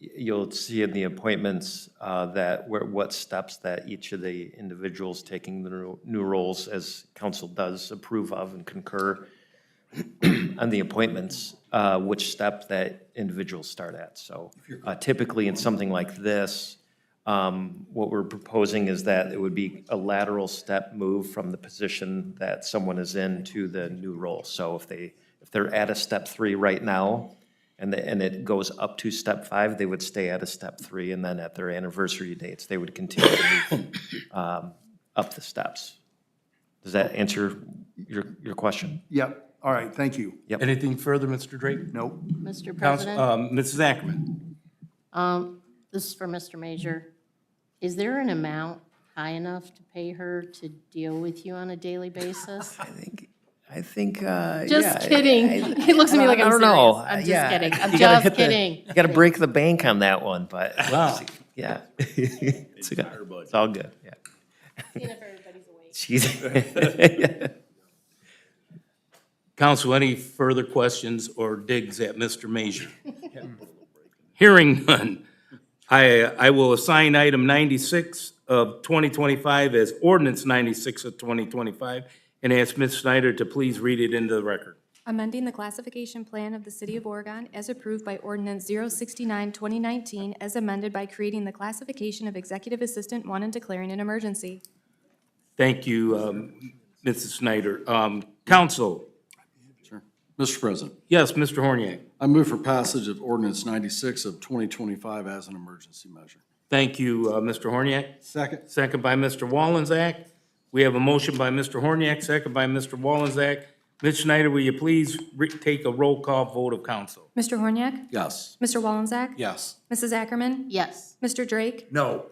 you'll see in the appointments what steps that each of the individuals taking the new roles, as council does approve of and concur on the appointments, which step that individuals start at. So typically in something like this, what we're proposing is that it would be a lateral step move from the position that someone is in to the new role. So if they're at a step 3 right now, and it goes up to step 5, they would stay at a step 3, and then at their anniversary dates, they would continue to move up the steps. Does that answer your question? Yep, all right, thank you. Yep. Anything further, Mr. Drake? Nope. Mr. Council, President, Mrs. Ackerman. this is for Mr. Major. Is there an amount high enough to pay her to deal with you on a daily basis? I think, Just kidding. He looks at me like I'm I don't know. serious. I'm just Yeah, kidding. I'm you gotta just hit the- kidding. You gotta break the bank on that one, but, Wow. yeah. It's all good, yeah. Seeing if everybody's awake. She's, Council, any further questions or digs at Mr. Major? Hearing none, I will assign item 96 of 2025 as ordinance 96 of 2025 and ask Ms. Snyder to please read it into the record. Amending the classification plan of the City of Oregon as approved by Ordinance 069, 2019, as amended by creating the classification of Executive Assistant 1 and declaring an emergency. Thank you, Mrs. Snyder. Council, Mr. President, yes, Mr. Horniak. I move for passage of ordinance 96 of 2025 as an emergency measure. Thank you, Mr. Horniak. Second. Second by Mr. Wallenczak. We have a motion by Mr. Horniak, second by Mr. Wallenczak. Ms. Schneider, will you please take a roll call vote of council? Mr. Horniak? Yes. Mr. Wallenczak? Yes. Mrs. Ackerman? Yes. Mr. Drake? No.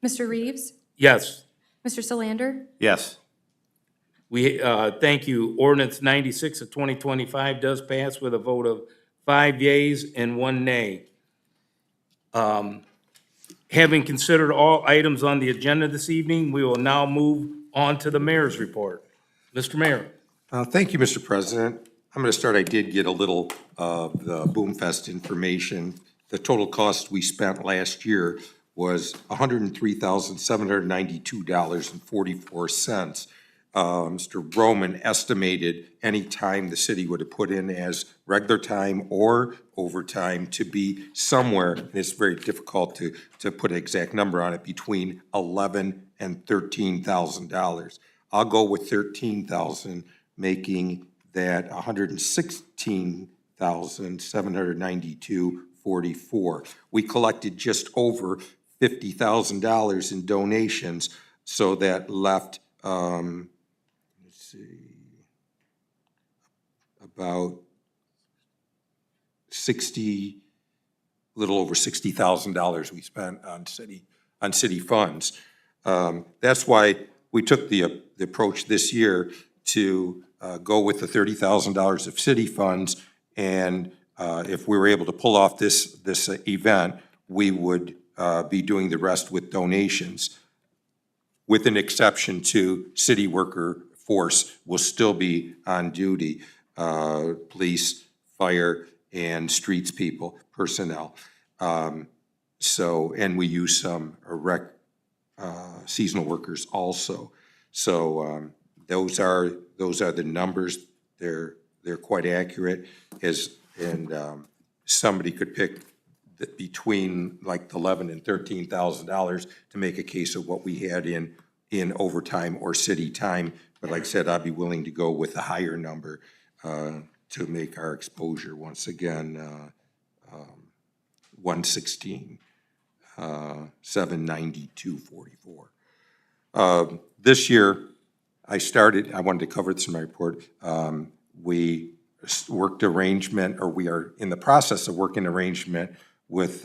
Mr. Reeves? Yes. Mr. Solander? Yes. We, thank you. Ordinance 96 of 2025 does pass with a vote of 5 yeas and 1 nay. Having considered all items on the agenda this evening, we will now move on to the mayor's report. Mr. Mayor. Thank you, Mr. President. I'm going to start. I did get a little of the Boomfest information. The total cost we spent last year was $103,792.44. Mr. Roman estimated any time the city would have put in as regular time or overtime to be somewhere, and it's very difficult to put an exact number on it, between $11,000 and $13,000. I'll go with 13,000, making that 116,792.44. We collected just over $50,000 in donations, so that left, let's see, about a little over $60,000 we spent on city funds. That's why we took the approach this year to go with the $30,000 of city funds, and if we were able to pull off this event, we would be doing the rest with donations, with an exception to city worker force will still be on duty, police, fire, and streets people, personnel. And we use some seasonal workers also. So those are the numbers. They're quite accurate. Somebody could pick between like $11,000 and $13,000 to make a case of what we had in overtime or city time. But like I said, I'd be willing to go with a higher number to make our exposure once again 116,792.44. This year, I wanted to cover this in my report. We worked arrangement, or we are in the process of working arrangement with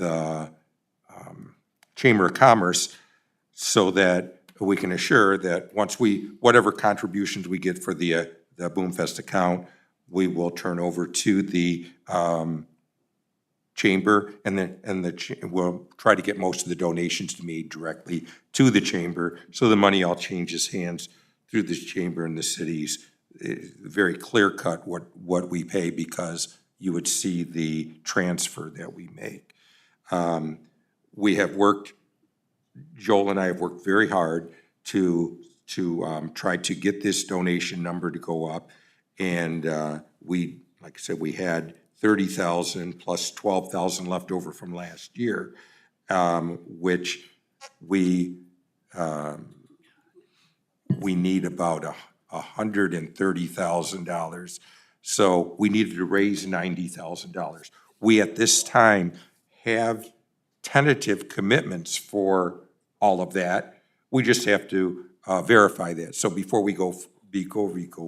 Chamber of Commerce so that we can assure that whatever contributions we get for the Boomfest account, we will turn over to the chamber, and we'll try to get most of the donations to made directly to the chamber, so the money all changes hands through the chamber and the cities. Very clear cut what we pay, because you would see the transfer that we make. We have worked, Joel and I have worked very hard to try to get this donation number to go up. And like I said, we had 30,000 plus 12,000 left over from last year, which we need about $130,000. So we needed to raise $90,000. We at this time have tentative commitments for all of that. We just have to verify that. So before we go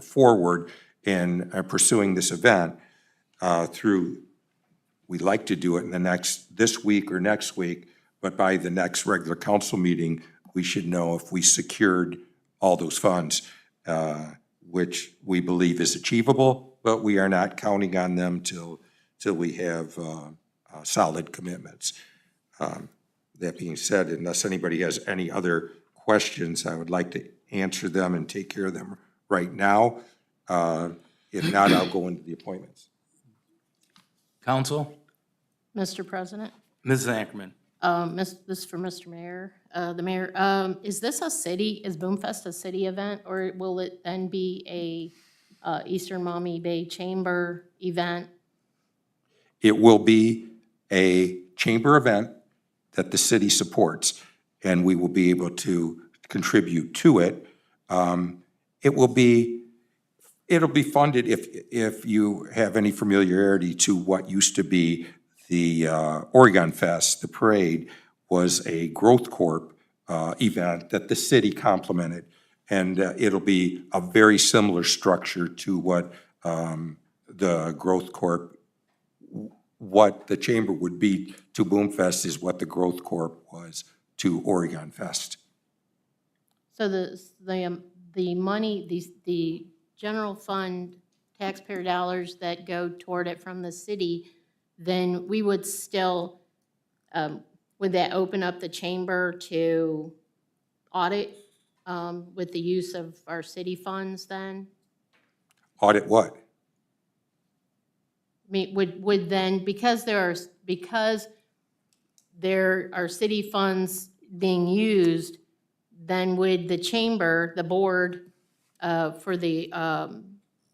forward in pursuing this event, we'd like to do it in this week or next week, but by the next regular council meeting, we should know if we secured all those funds, which we believe is achievable, but we are not counting on them till we have solid commitments. That being said, unless anybody has any other questions, I would like to answer them and take care of them right now. If not, I'll go into the appointments. Council? Mr. President, Mrs. Ackerman? this is for Mr. Mayor. The mayor, is Boomfest a city event, or will it then be a Eastern Maumee Bay Chamber event? It will be a chamber event that the city supports, and we will be able to contribute to it. It'll be funded, if you have any familiarity to what used to be the Oregon Fest. The parade was a Growth Corp event that the city complemented, and it'll be a very similar structure to what the Growth Corp, what the chamber would be to Boomfest is what the Growth Corp was to Oregon Fest. So the money, the general fund taxpayer dollars that go toward it from the city, then we would still, would that open up the chamber to audit with the use of our city funds then? Audit what? I mean, would then, because there are city funds being used, then would the chamber, the board, for the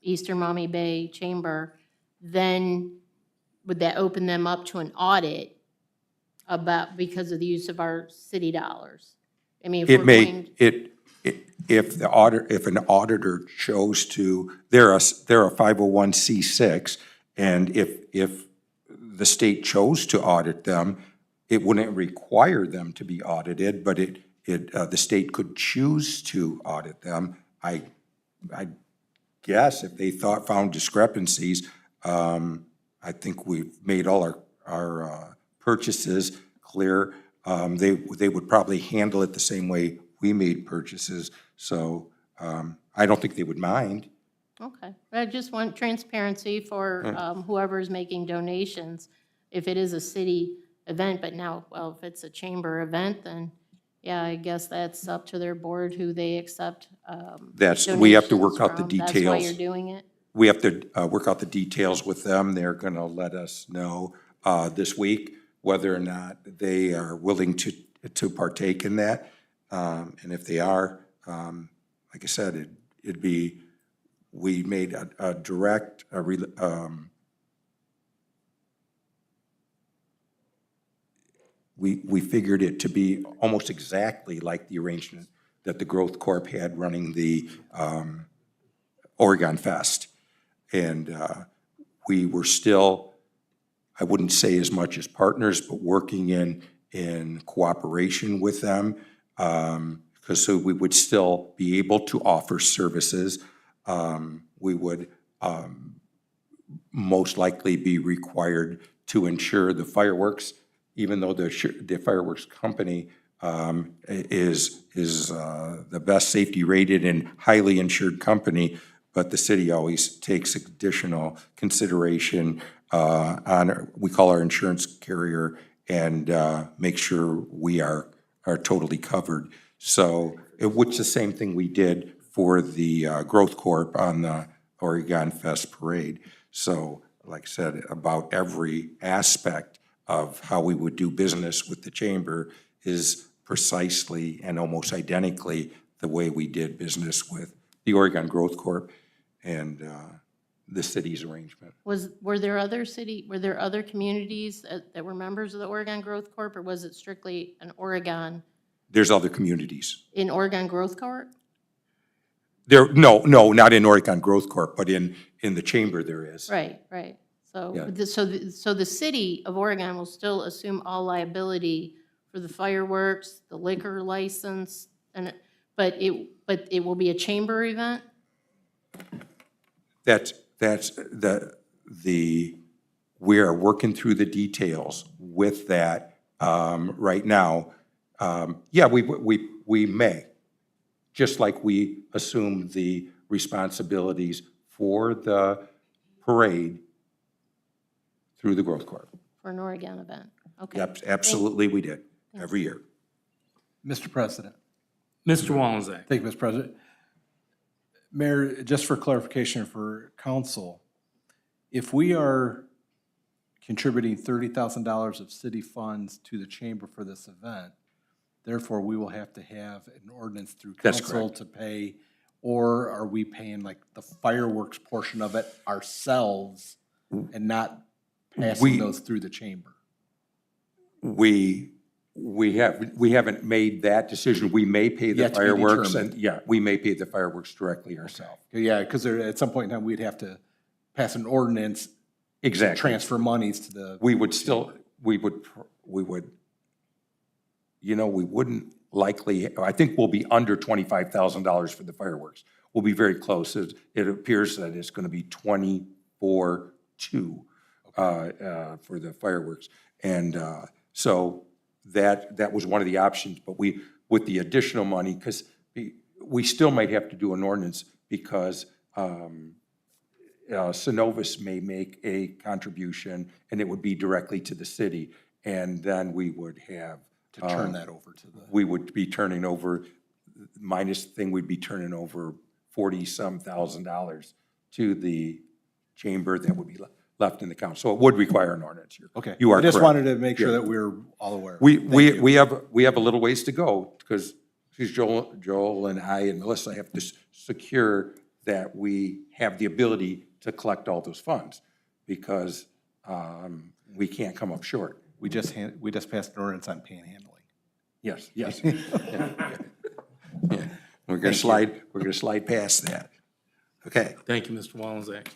Eastern Maumee Bay Chamber, then would that open them up to an audit because of the use of our city dollars? I mean, if It we're may, going, if an auditor chose to, they're a 501c6, and if the state chose to audit them, it wouldn't require them to be audited, but the state could choose to audit them. I guess if they found discrepancies, I think we've made all our purchases clear. They would probably handle it the same way we made purchases, so I don't think they would mind. okay. I just want transparency for whoever is making donations. If it is a city event, but now, well, if it's a chamber event, then, yeah, I guess that's up to their board who they accept We have to work donations out the from. That's why details. you're doing it? We have to work out the details with them. They're going to let us know this week whether or not they are willing to partake in that. And if they are, like I said, it'd be, we made a direct, we figured it to be almost exactly like the arrangement that the Growth Corp had running the Oregon Fest. And we were still, I wouldn't say as much as partners, but working in cooperation with them, because so we would still be able to offer services. We would most likely be required to insure the fireworks, even though the fireworks company is the best safety rated and highly insured company, but the city always takes additional consideration we call our insurance carrier, and make sure we are totally covered. So, which the same thing we did for the Growth Corp on the Oregon Fest Parade. So, like I said, about every aspect of how we would do business with the chamber is precisely and almost identically the way we did business with the Oregon Growth Corp and the city's arrangement. Were there other communities that were members of the Oregon Growth Corp, or was it strictly an Oregon, There's other communities. in Oregon Growth Corp? No, not in Oregon Growth Corp, but in the chamber there is. Right, right. So, Yeah. so the city of Oregon will still assume all liability for the fireworks, the liquor license, but it will be a chamber event? That's we are working through the details with that right now. Yeah, we may, just like we assume the responsibilities for the parade through the Growth Corp. For an Oregon event? Okay. Yep, absolutely we did, every year. Mr. President. Mr. Walenzak. Thank you, Mr. President. Mayor, just for clarification for council, if we are contributing $30,000 of city funds to the chamber for this event, therefore we will have to have an ordinance through That's council correct. to pay, or are we paying like the fireworks portion of it ourselves and not passing those through the chamber? We haven't made that decision. We may pay the Yet to be fireworks, determined. and, yeah, we may pay the fireworks directly ourselves. Yeah, because at some point in time, we'd have to pass an ordinance to Exactly. transfer monies to the. We would still, we would, we wouldn't likely, I think we'll be under $25,000 for the fireworks. We'll be very close. It appears that it's gonna be 24.2 for the fireworks. And so that was one of the options, but with the additional money, because we still might have to do an ordinance because Synovus may make a contribution, and it would be directly to the city, and then we would have. To turn that over to the. We would be turning over, minus thing, we'd be turning over $40-some thousand to the chamber that would be left in the council. So it would require an ordinance. Okay. You are I just correct. wanted to make sure Yeah. that we're all aware. We have a little ways to go, because Joel and I and Melissa have to secure that we have the ability to collect all those funds, because we can't come up short. We just passed an ordinance on panhandling. Yes, yes. Yeah. We're gonna slide past that. Okay. Thank you, Mr. Wallensack.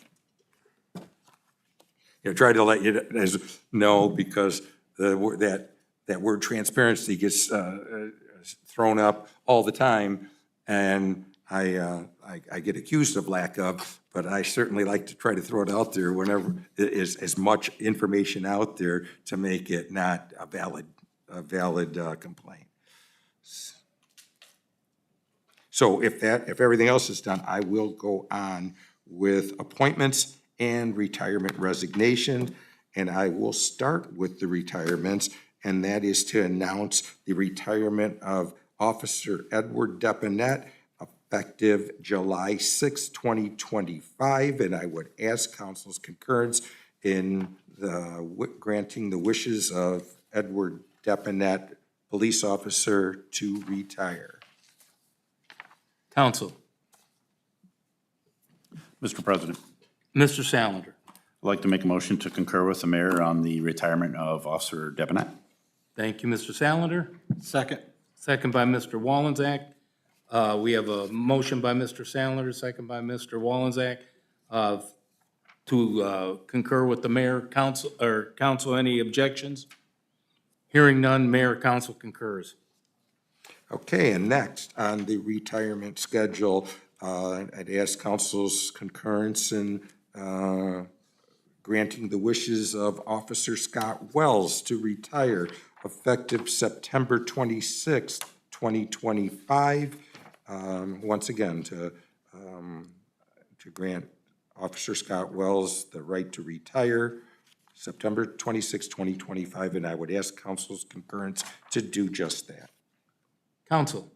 Try to let you guys know, because that word transparency gets thrown up all the time, and I get accused of lack of, but I certainly like to try to throw it out there whenever is as much information out there to make it not a valid complaint. So if everything else is done, I will go on with appointments and retirement resignation. And I will start with the retirements, and that is to announce the retirement of Officer Edward Deponette, effective July 6, 2025. And I would ask council's concurrence in granting the wishes of Edward Deponette, police officer, to retire. Council. Mr. President, Mr. Salander. I'd like to make a motion to concur with the mayor on the retirement of Officer Deponette. Thank you, Mr. Salander. Second. Second by Mr. Wallensack. We have a motion by Mr. Salander, second by Mr. Wallensack, to concur with the mayor. Council, any objections? Hearing none, mayor, council concurs. Okay, and next on the retirement schedule, I'd ask council's concurrence in granting the wishes of Officer Scott Wells to retire effective September 26, 2025. Once again, to grant Officer Scott Wells the right to retire September 26, 2025, and I would ask council's concurrence to do just that. Council.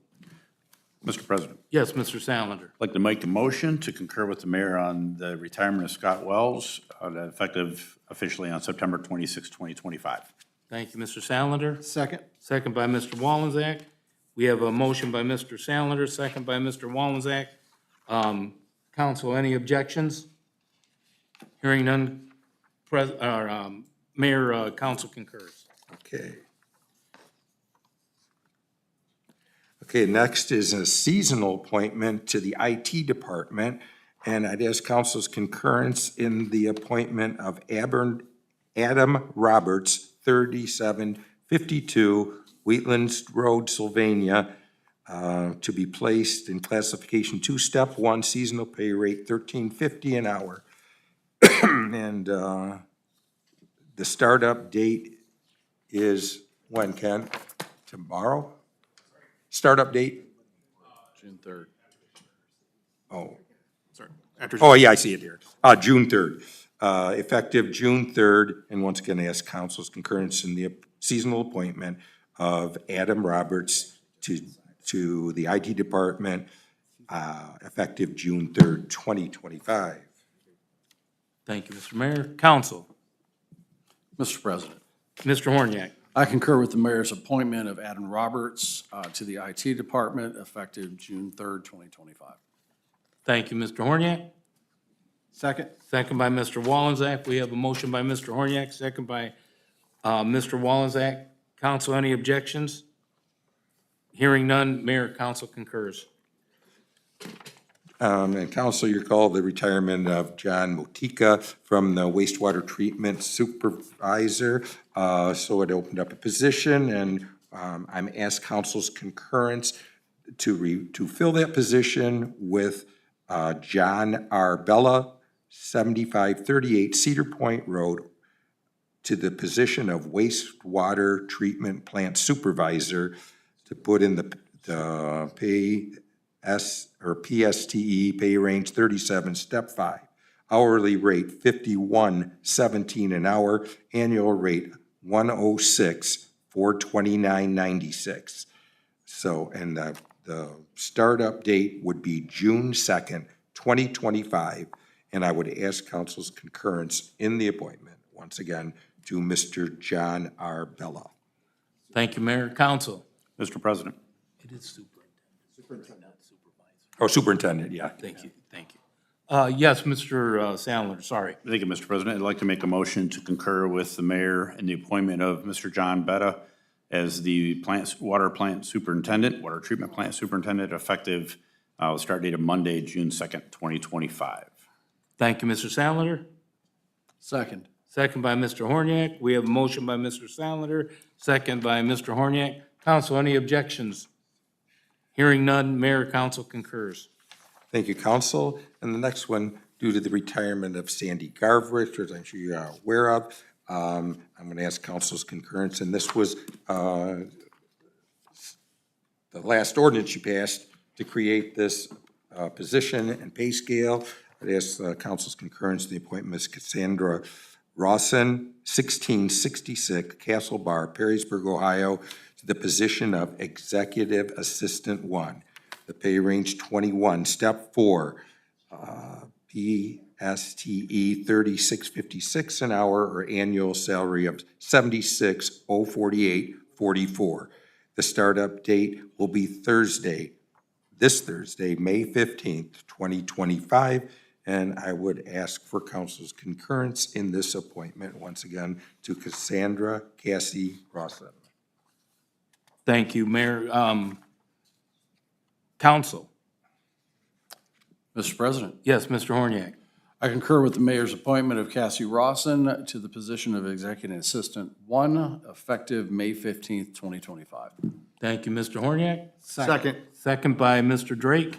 Mr. President, Yes, Mr. Salander. I'd like to make a motion to concur with the mayor on the retirement of Scott Wells, effective officially on September 26, 2025. Thank you, Mr. Salander. Second. Second by Mr. Wallensack. We have a motion by Mr. Salander, second by Mr. Wallensack. Council, any objections? Hearing none, mayor, council concurs. Okay. Okay, next is a seasonal appointment to the IT department, and I'd ask council's concurrence in the appointment of Adam Roberts, 3752 Wheatlands Road, Sylvania, to be placed in classification 2, step 1, seasonal pay rate $13.50 an hour. And the startup date is when, Ken? Tomorrow? Startup date? June 3rd. Oh. Sorry. After Oh, yeah, I see it here. June 3rd. Effective June 3rd, and once again, I ask council's concurrence in the seasonal appointment of Adam Roberts to the IT department, effective June 3rd, 2025. Thank you, Mr. Mayor. Council. Mr. President, Mr. Horniak. I concur with the mayor's appointment of Adam Roberts to the IT department effective June 3rd, 2025. Thank you, Mr. Horniak. Second. Second by Mr. Wallensack. We have a motion by Mr. Horniak, second by Mr. Wallensack. Council, any objections? Hearing none, mayor, council concurs. And council, you recall the retirement of John Motika from the wastewater treatment supervisor. So it opened up a position, and I'm asked council's concurrence to fill that position with John R. Bella, 7538 Cedar Point Road, to the position of wastewater treatment plant supervisor, to put in the PSTE pay range 37, step 5. Hourly rate $51.17 an hour, annual rate $106, $429.96. So, and the startup date would be June 2nd, 2025, and I would ask council's concurrence in the appointment, once again, to Mr. John R. Bella. Thank you, Mayor. Council. Mr. President, It is superintendent. Superintendent, not supervisor. Oh, superintendent, yeah. Thank you, thank you. Yes, Mr. Sandler, sorry. Thank you, Mr. President. I'd like to make a motion to concur with the mayor in the appointment of Mr. John Betta as the water plant superintendent, water treatment plant superintendent, effective start date of Monday, June 2nd, 2025. Thank you, Mr. Sandler. Second. Second by Mr. Horniak. We have a motion by Mr. Sandler, second by Mr. Horniak. Council, any objections? Hearing none, mayor, council concurs. Thank you, council. And the next one, due to the retirement of Sandy Garvich, as I'm sure you are aware of, I'm going to ask council's concurrence, and this was the last ordinance you passed to create this position and pay scale. I'd ask council's concurrence in the appointment of Cassandra Rawson, 1666 Castle Bar, Perrysburg, Ohio, to the position of Executive Assistant 1. The pay range 21, Step 4, PSTE 3656 an hour, or annual salary of $76,048.44. The startup date will be this Thursday, May 15th, 2025, and I would ask for council's concurrence in this appointment, once again, to Cassandra Cassie Rawson. Thank you, Mayor. Council. Mr. President, Yes, Mr. Horniak. I concur with the mayor's appointment of Cassie Rawson to the position of Executive Assistant 1, effective May 15th, 2025. Thank you, Mr. Horniak. Second. Second by Mr. Drake.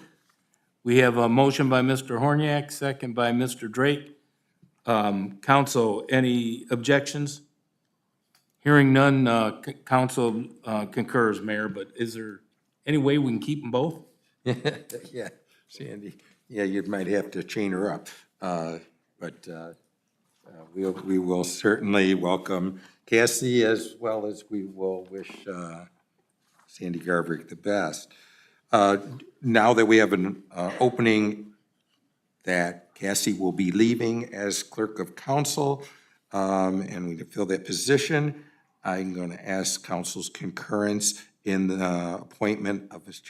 We have a motion by Mr. Horniak, second by Mr. Drake. Council, any objections? Hearing none, council concurs, Mayor, but is there any way we can keep them both? Yeah, Sandy, yeah, you might have to chain her up. But we will certainly welcome Cassie, as well as we will wish Sandy Garvich the best. Now that we have an opening that Cassie will be leaving as clerk of council, and we fill that position, I'm going to ask council's concurrence in the appointment of Ms.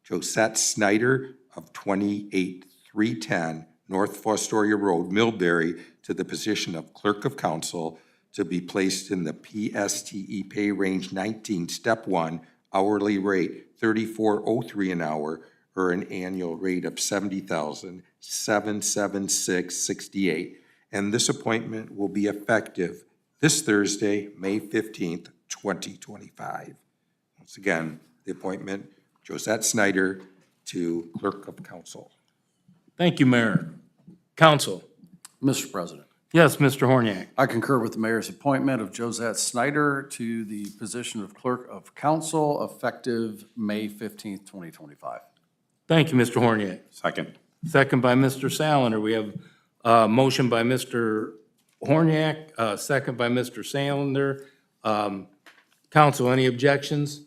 Josette Snyder of 28310 North Fostoria Road, Millbury, to the position of clerk of council to be placed in the PSTE pay range 19, step 1, hourly rate $34.03 an hour, or an annual rate of $70,776.68. And this appointment will be effective this Thursday, May 15th, 2025. Once again, the appointment, Josette Snyder to clerk of council. Thank you, Mayor. Council. Mr. President, Yes, Mr. Horniak. I concur with the mayor's appointment of Josette Snyder to the position of clerk of council, effective May 15th, 2025. Thank you, Mr. Horniak. Second. Second by Mr. Salinger. We have a motion by Mr. Horniak, second by Mr. Salinger. Council, any objections?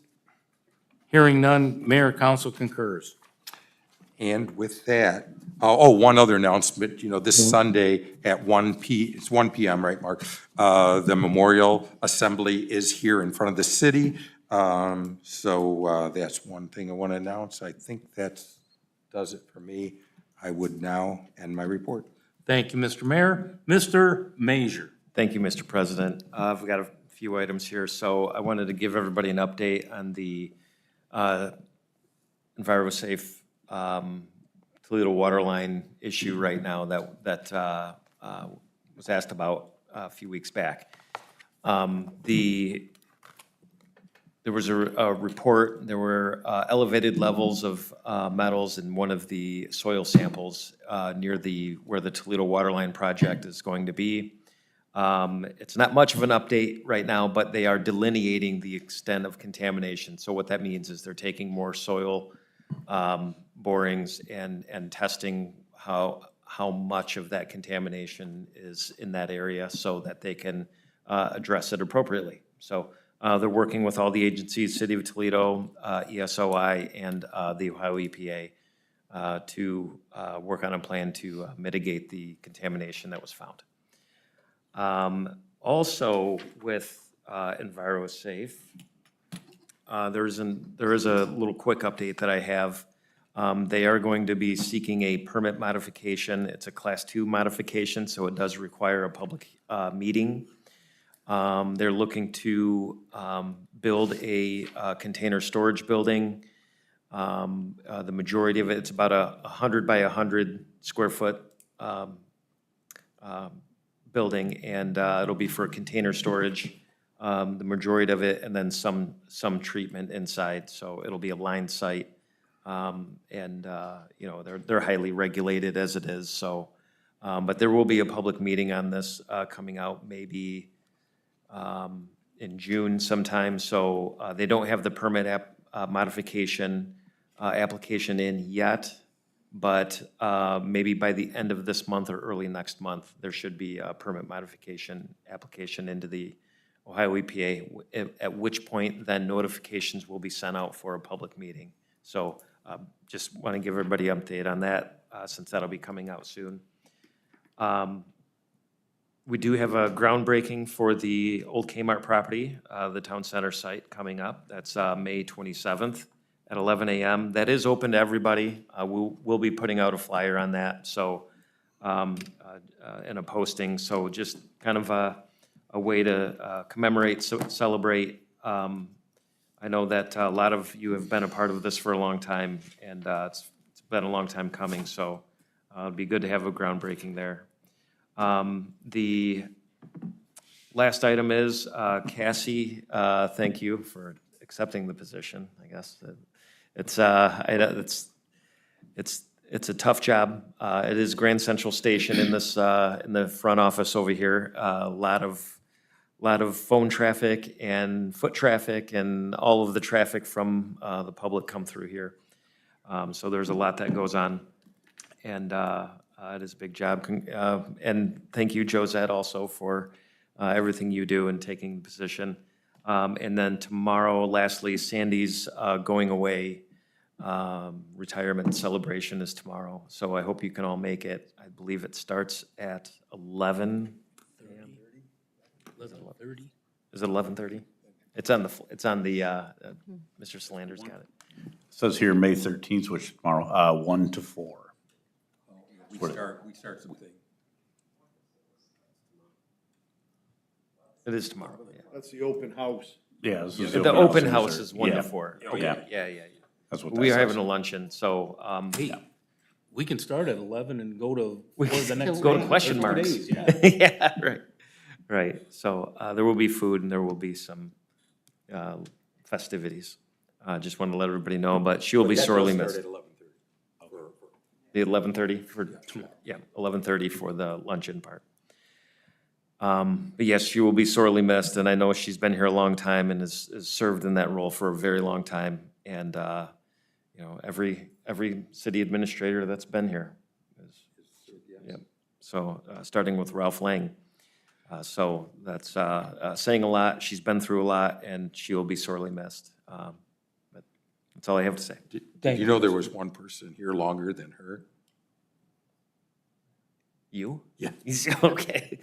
Hearing none, Mayor, council concurs. And with that, one other announcement, this Sunday at it's 1 p.m., right, Mark? The Memorial Assembly is here in front of the city. So that's one thing I want to announce. I think that does it for me. I would now end my report. Thank you, Mr. Mayor. Mr. Major. Thank you, Mr. President. I've got a few items here. So I wanted to give everybody an update on the EnviroSafe Toledo water line issue right now that was asked about a few weeks back. There was a report, there were elevated levels of metals in one of the soil samples near where the Toledo water line project is going to be. It's not much of an update right now, but they are delineating the extent of contamination. So what that means is they're taking more soil borings and testing how much of that contamination is in that area so that they can address it appropriately. So they're working with all the agencies, City of Toledo, ESOI, and the Ohio EPA to work on a plan to mitigate the contamination that was found. Also with EnviroSafe, there is a little quick update that I have. They are going to be seeking a permit modification. It's a Class 2 modification, so it does require a public meeting. They're looking to build a container storage building. The majority of it, it's about a 100 by 100 square foot building, and it'll be for container storage, the majority of it, and then some treatment inside. So it'll be a lined site. And, you know, they're highly regulated as it is, so, but there will be a public meeting on this coming out maybe in June sometime, so they don't have the permit modification application in yet, but maybe by the end of this month or early next month, there should be a permit modification application into the Ohio EPA, at which point then notifications will be sent out for a public meeting. So just want to give everybody an update on that, since that'll be coming out soon. We do have a groundbreaking for the old Kmart property, the town center site coming up. That's May 27th at 11 a.m. That is open to everybody. We'll be putting out a flyer on that, so, and a posting. So just kind of a way to commemorate, celebrate. I know that a lot of you have been a part of this for a long time, and it's been a long time coming, so it'd be good to have a groundbreaking there. The last item is, Cassie, thank you for accepting the position, I guess. It's a tough job. It is Grand Central Station in this, in the front office over here. A lot of phone traffic and foot traffic and all of the traffic from the public come through here. So there's a lot that goes on, and it is a big job. And thank you, Josette, also for everything you do in taking the position. And then tomorrow, lastly, Sandy's going away. Retirement celebration is tomorrow, so I hope you can all make it. I believe it starts at 11. 11:30? Is it 11:30? It's on the, Mr. Solander's got it. Says here, May 13th, which is tomorrow, 1 to 4. We start something. It is tomorrow, yeah. That's the open house. Yeah. This is The open house. house is 1 to Yeah. 4. Yeah. Okay, yeah. That's what We that are having says. a luncheon, so, Hey, we can start at 11 and go to, we for the next. go to question 2 marks. days, yeah. Yeah, right. So there will be food and there will be some festivities. Just wanted to let everybody know, but she will be sorely missed. The 11:30 for, yeah, 11:30 for the luncheon part. But yes, she will be sorely missed, and I know she's been here a long time and has served in that role for a very long time. And, you know, every city administrator that's been here is, yep. So, starting with Ralph Lang. So that's saying a lot. She's been through a lot, and she will be sorely missed. But that's all I have to say. Did you know there was one person here longer than her? You? Yeah. Okay.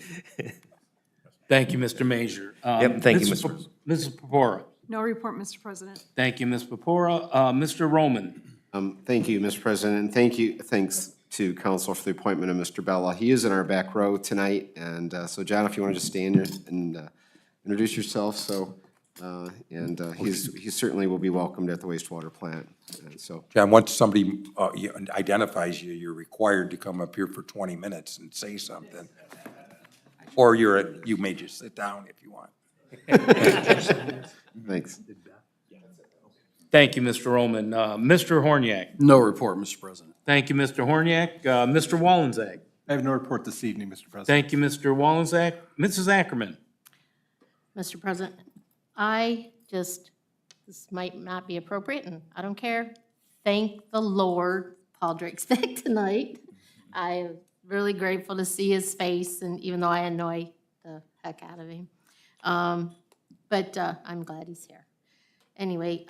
Thank you, Mr. Major. Yep, thank you, Mrs. Mr. President. Mrs. Pepora. No report, Mr. President. Thank you, Ms. Pepora. Mr. Roman. Thank you, Mr. President, and thanks to council for the appointment of Mr. Bella. He is in our back row tonight, and so John, if you want to just stand and introduce yourself, so, he certainly will be welcomed at the wastewater plant, and so. John, once somebody identifies you, you're required to come up here for 20 minutes and say something. Or you may just sit down if you want. Thanks. Thank you, Mr. Roman. Mr. Horniak. No report, Mr. President. Thank you, Mr. Horniak. Mr. Wallenczak. I have no report this evening, Mr. President. Thank you, Mr. Wallenczak. Mrs. Ackerman. Mr. President, this might not be appropriate, and I don't care. Thank the Lord Paul Drake's back tonight. I am really grateful to see his face, and even though I annoy the heck out of him. But I'm glad he's here. Anyway,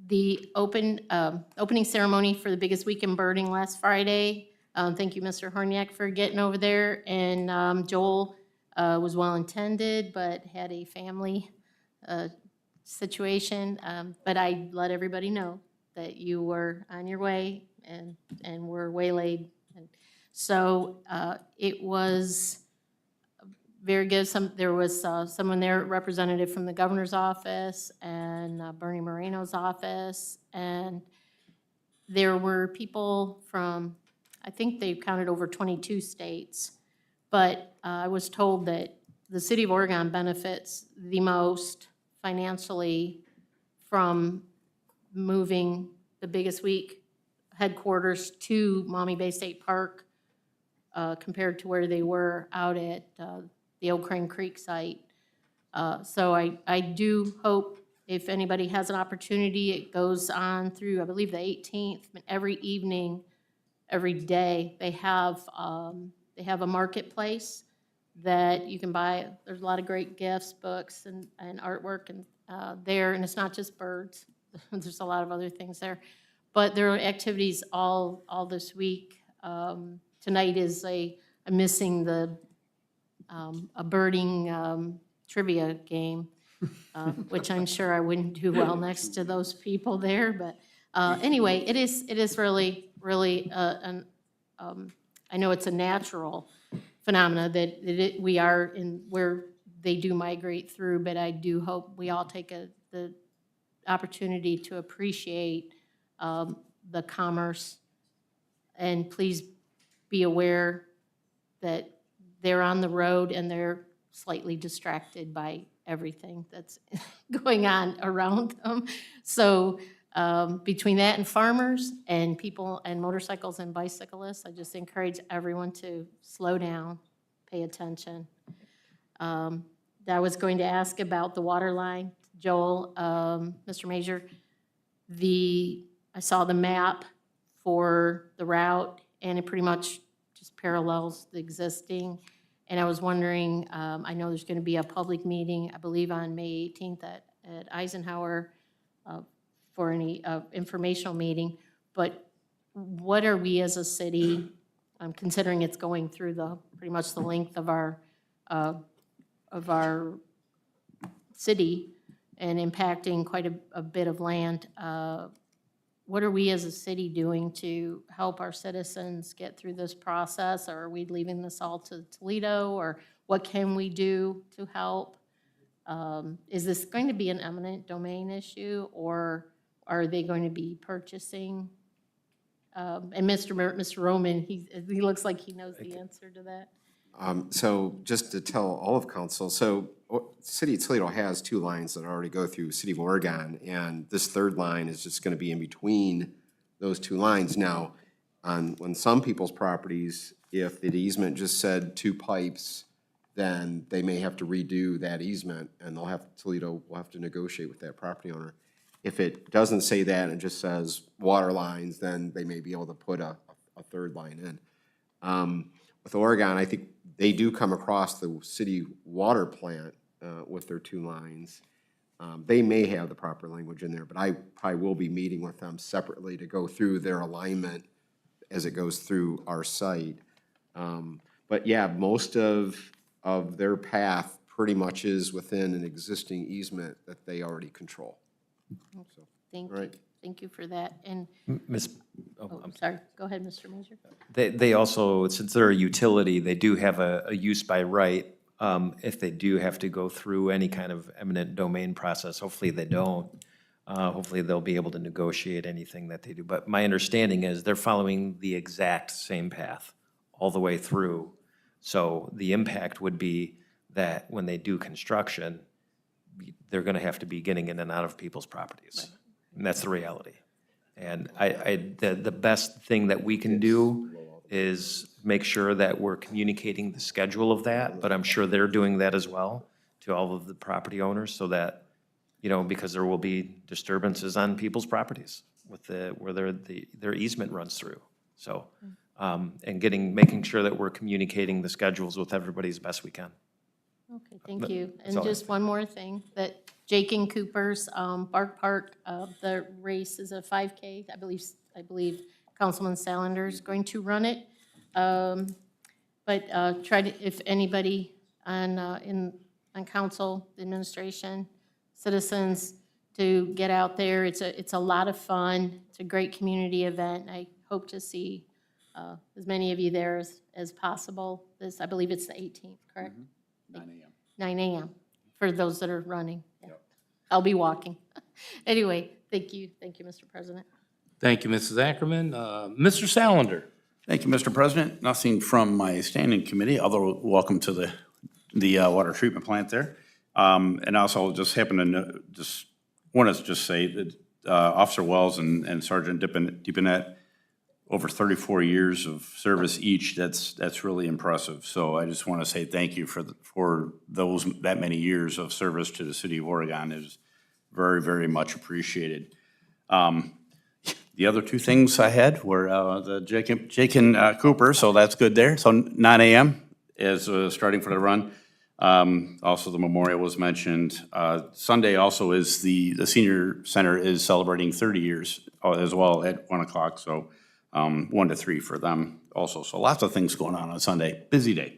the opening ceremony for the biggest week in birding last Friday. Thank you, Mr. Horniak, for getting over there. And Joel was well-intended, but had a family situation. But I let everybody know that you were on your way and were waylaid. And so it was very good. There was someone there, representative from the governor's office and Bernie Moreno's office. And there were people from, I think they counted over 22 states. But I was told that the city of Oregon benefits the most financially from moving the Biggest Week headquarters to Maumee Bay State Park compared to where they were out at the Old Crane Creek site. So I do hope if anybody has an opportunity, it goes on through, I believe, the 18th. But every evening, every day, they have a marketplace that you can buy. There's a lot of great gifts, books, and artwork and there. And it's not just birds. There's a lot of other things there. But there are activities all this week. Tonight is I'm missing a birding trivia game, which I'm sure I wouldn't do well next to those people there. But anyway, it is really, really, I know it's a natural phenomena that we are in where they do migrate through, but I do hope we all take the opportunity to appreciate the commerce. And please be aware that they're on the road and they're slightly distracted by everything that's going on around them. So between that and farmers and people and motorcycles and bicyclists, I just encourage everyone to slow down, pay attention. I was going to ask about the water line, Joel, Mr. Major. I saw the map for the route, and it pretty much just parallels the existing. And I was wondering, I know there's going to be a public meeting, I believe on May 18th at Eisenhower for any informational meeting, but what are we as a city, considering it's going through pretty much the length of our city and impacting quite a bit of land, what are we as a city doing to help our citizens get through this process? Or are we leaving this all to Toledo? Or what can we do to help? Is this going to be an eminent domain issue, or are they going to be purchasing? And Mr. Roman, he looks like he knows the answer to that. So just to tell all of council, so City of Toledo has two lines that already go through City of Oregon, and this third line is just gonna be in between those two lines. Now, on some people's properties, if the easement just said 2 pipes, then they may have to redo that easement, and Toledo will have to negotiate with that property owner. If it doesn't say that and it just says water lines, then they may be able to put a third line in. With Oregon, I think they do come across the city water plant with their 2 lines. They may have the proper language in there, but I probably will be meeting with them separately to go through their alignment as it goes through our site. But yeah, most of their path pretty much is within an existing easement that they already control. So, Thank you. right. Thank you for that. And, I'm sorry, go ahead, Mr. Major. They also, since they're a utility, they do have a use by right. If they do have to go through any kind of eminent domain process, hopefully they don't. Hopefully they'll be able to negotiate anything that they do. But my understanding is they're following the exact same path all the way through. So the impact would be that when they do construction, they're gonna have to be getting in and out of people's properties. And that's the reality. And the best thing that we can do is make sure that we're communicating the schedule of that, but I'm sure they're doing that as well to all of the property owners so that, because there will be disturbances on people's properties with where their easement runs through. So, and making sure that we're communicating the schedules with everybody as best we can. Okay, thank you. that's And all I just one more thing, that Jake and Cooper's Bark Park, the race is a 5K. I believe Councilman Salander is going to run it. But try to, if anybody on council, the administration, citizens, to get out there. It's a lot of fun. It's a great community event. And I hope to see as many of you there as possible. This, I believe it's the 18th, correct? 9 a.m. 9 a.m. for those that are running. Yeah. I'll be walking. Anyway, thank you. Thank you, Mr. President. Thank you, Mrs. Ackerman. Mr. Salander. Thank you, Mr. President. Nothing from my standing committee, although welcome to the water treatment plant there. And also just happen to know, just want to just say that Officer Wells and Sergeant Dipinette, over 34 years of service each, that's really impressive. So I just want to say thank you for that many years of service to the city of Oregon. It is very, very much appreciated. The other two things I had were the Jake and Cooper, so that's good there. So 9 a.m. is starting for the run. Also, the memorial was mentioned. Sunday also is the senior center is celebrating 30 years as well at 1 o'clock. So 1 to 3 for them also. So lots of things going on Sunday. Busy day.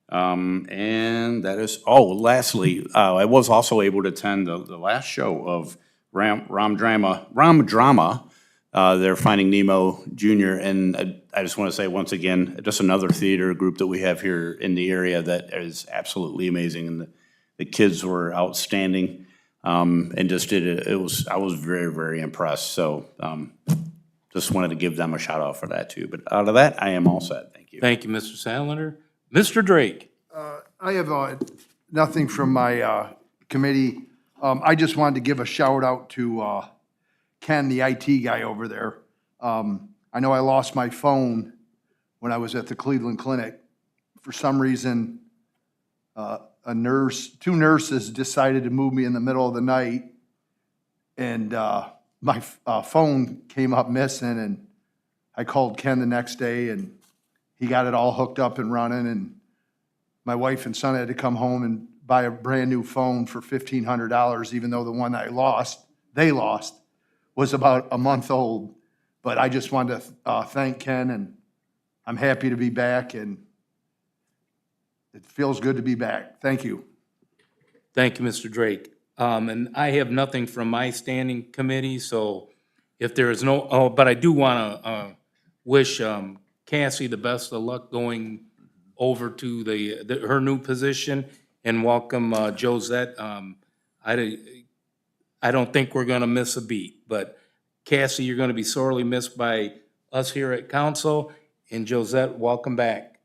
And that is, lastly, I was also able to attend the last show of Ram Drama. They're Finding Nemo Jr. And I just want to say once again, just another theater group that we have here in the area that is absolutely amazing. And the kids were outstanding and just did it. I was very, very impressed. So just wanted to give them a shout out for that too. But out of that, I am all set. Thank you. Thank you, Mr. Salander. Mr. Drake. I have nothing from my committee. I just wanted to give a shout out to Ken, the IT guy over there. I know I lost my phone when I was at the Cleveland Clinic. For some reason, two nurses decided to move me in the middle of the night, and my phone came up missing, and I called Ken the next day, and he got it all hooked up and running, and my wife and son had to come home and buy a brand-new phone for $1,500, even though the one they lost, was about a month old. But I just wanted to thank Ken, and I'm happy to be back, and it feels good to be back. Thank you. Thank you, Mr. Drake. And I have nothing from my standing committee, so if there is but I do want to wish Cassie the best of luck going over to her new position, and welcome Josette. I don't think we're going to miss a beat, but Cassie, you're going to be sorely missed by us here at council, and Josette, welcome back.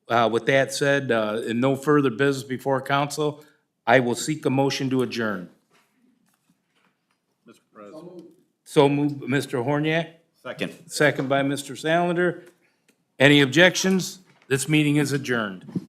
With that said, and no further business before council, I will seek a motion to adjourn. Mr. President. So moved, Mr. Horniak. Second. Second by Mr. Salander. Any objections? This meeting is adjourned.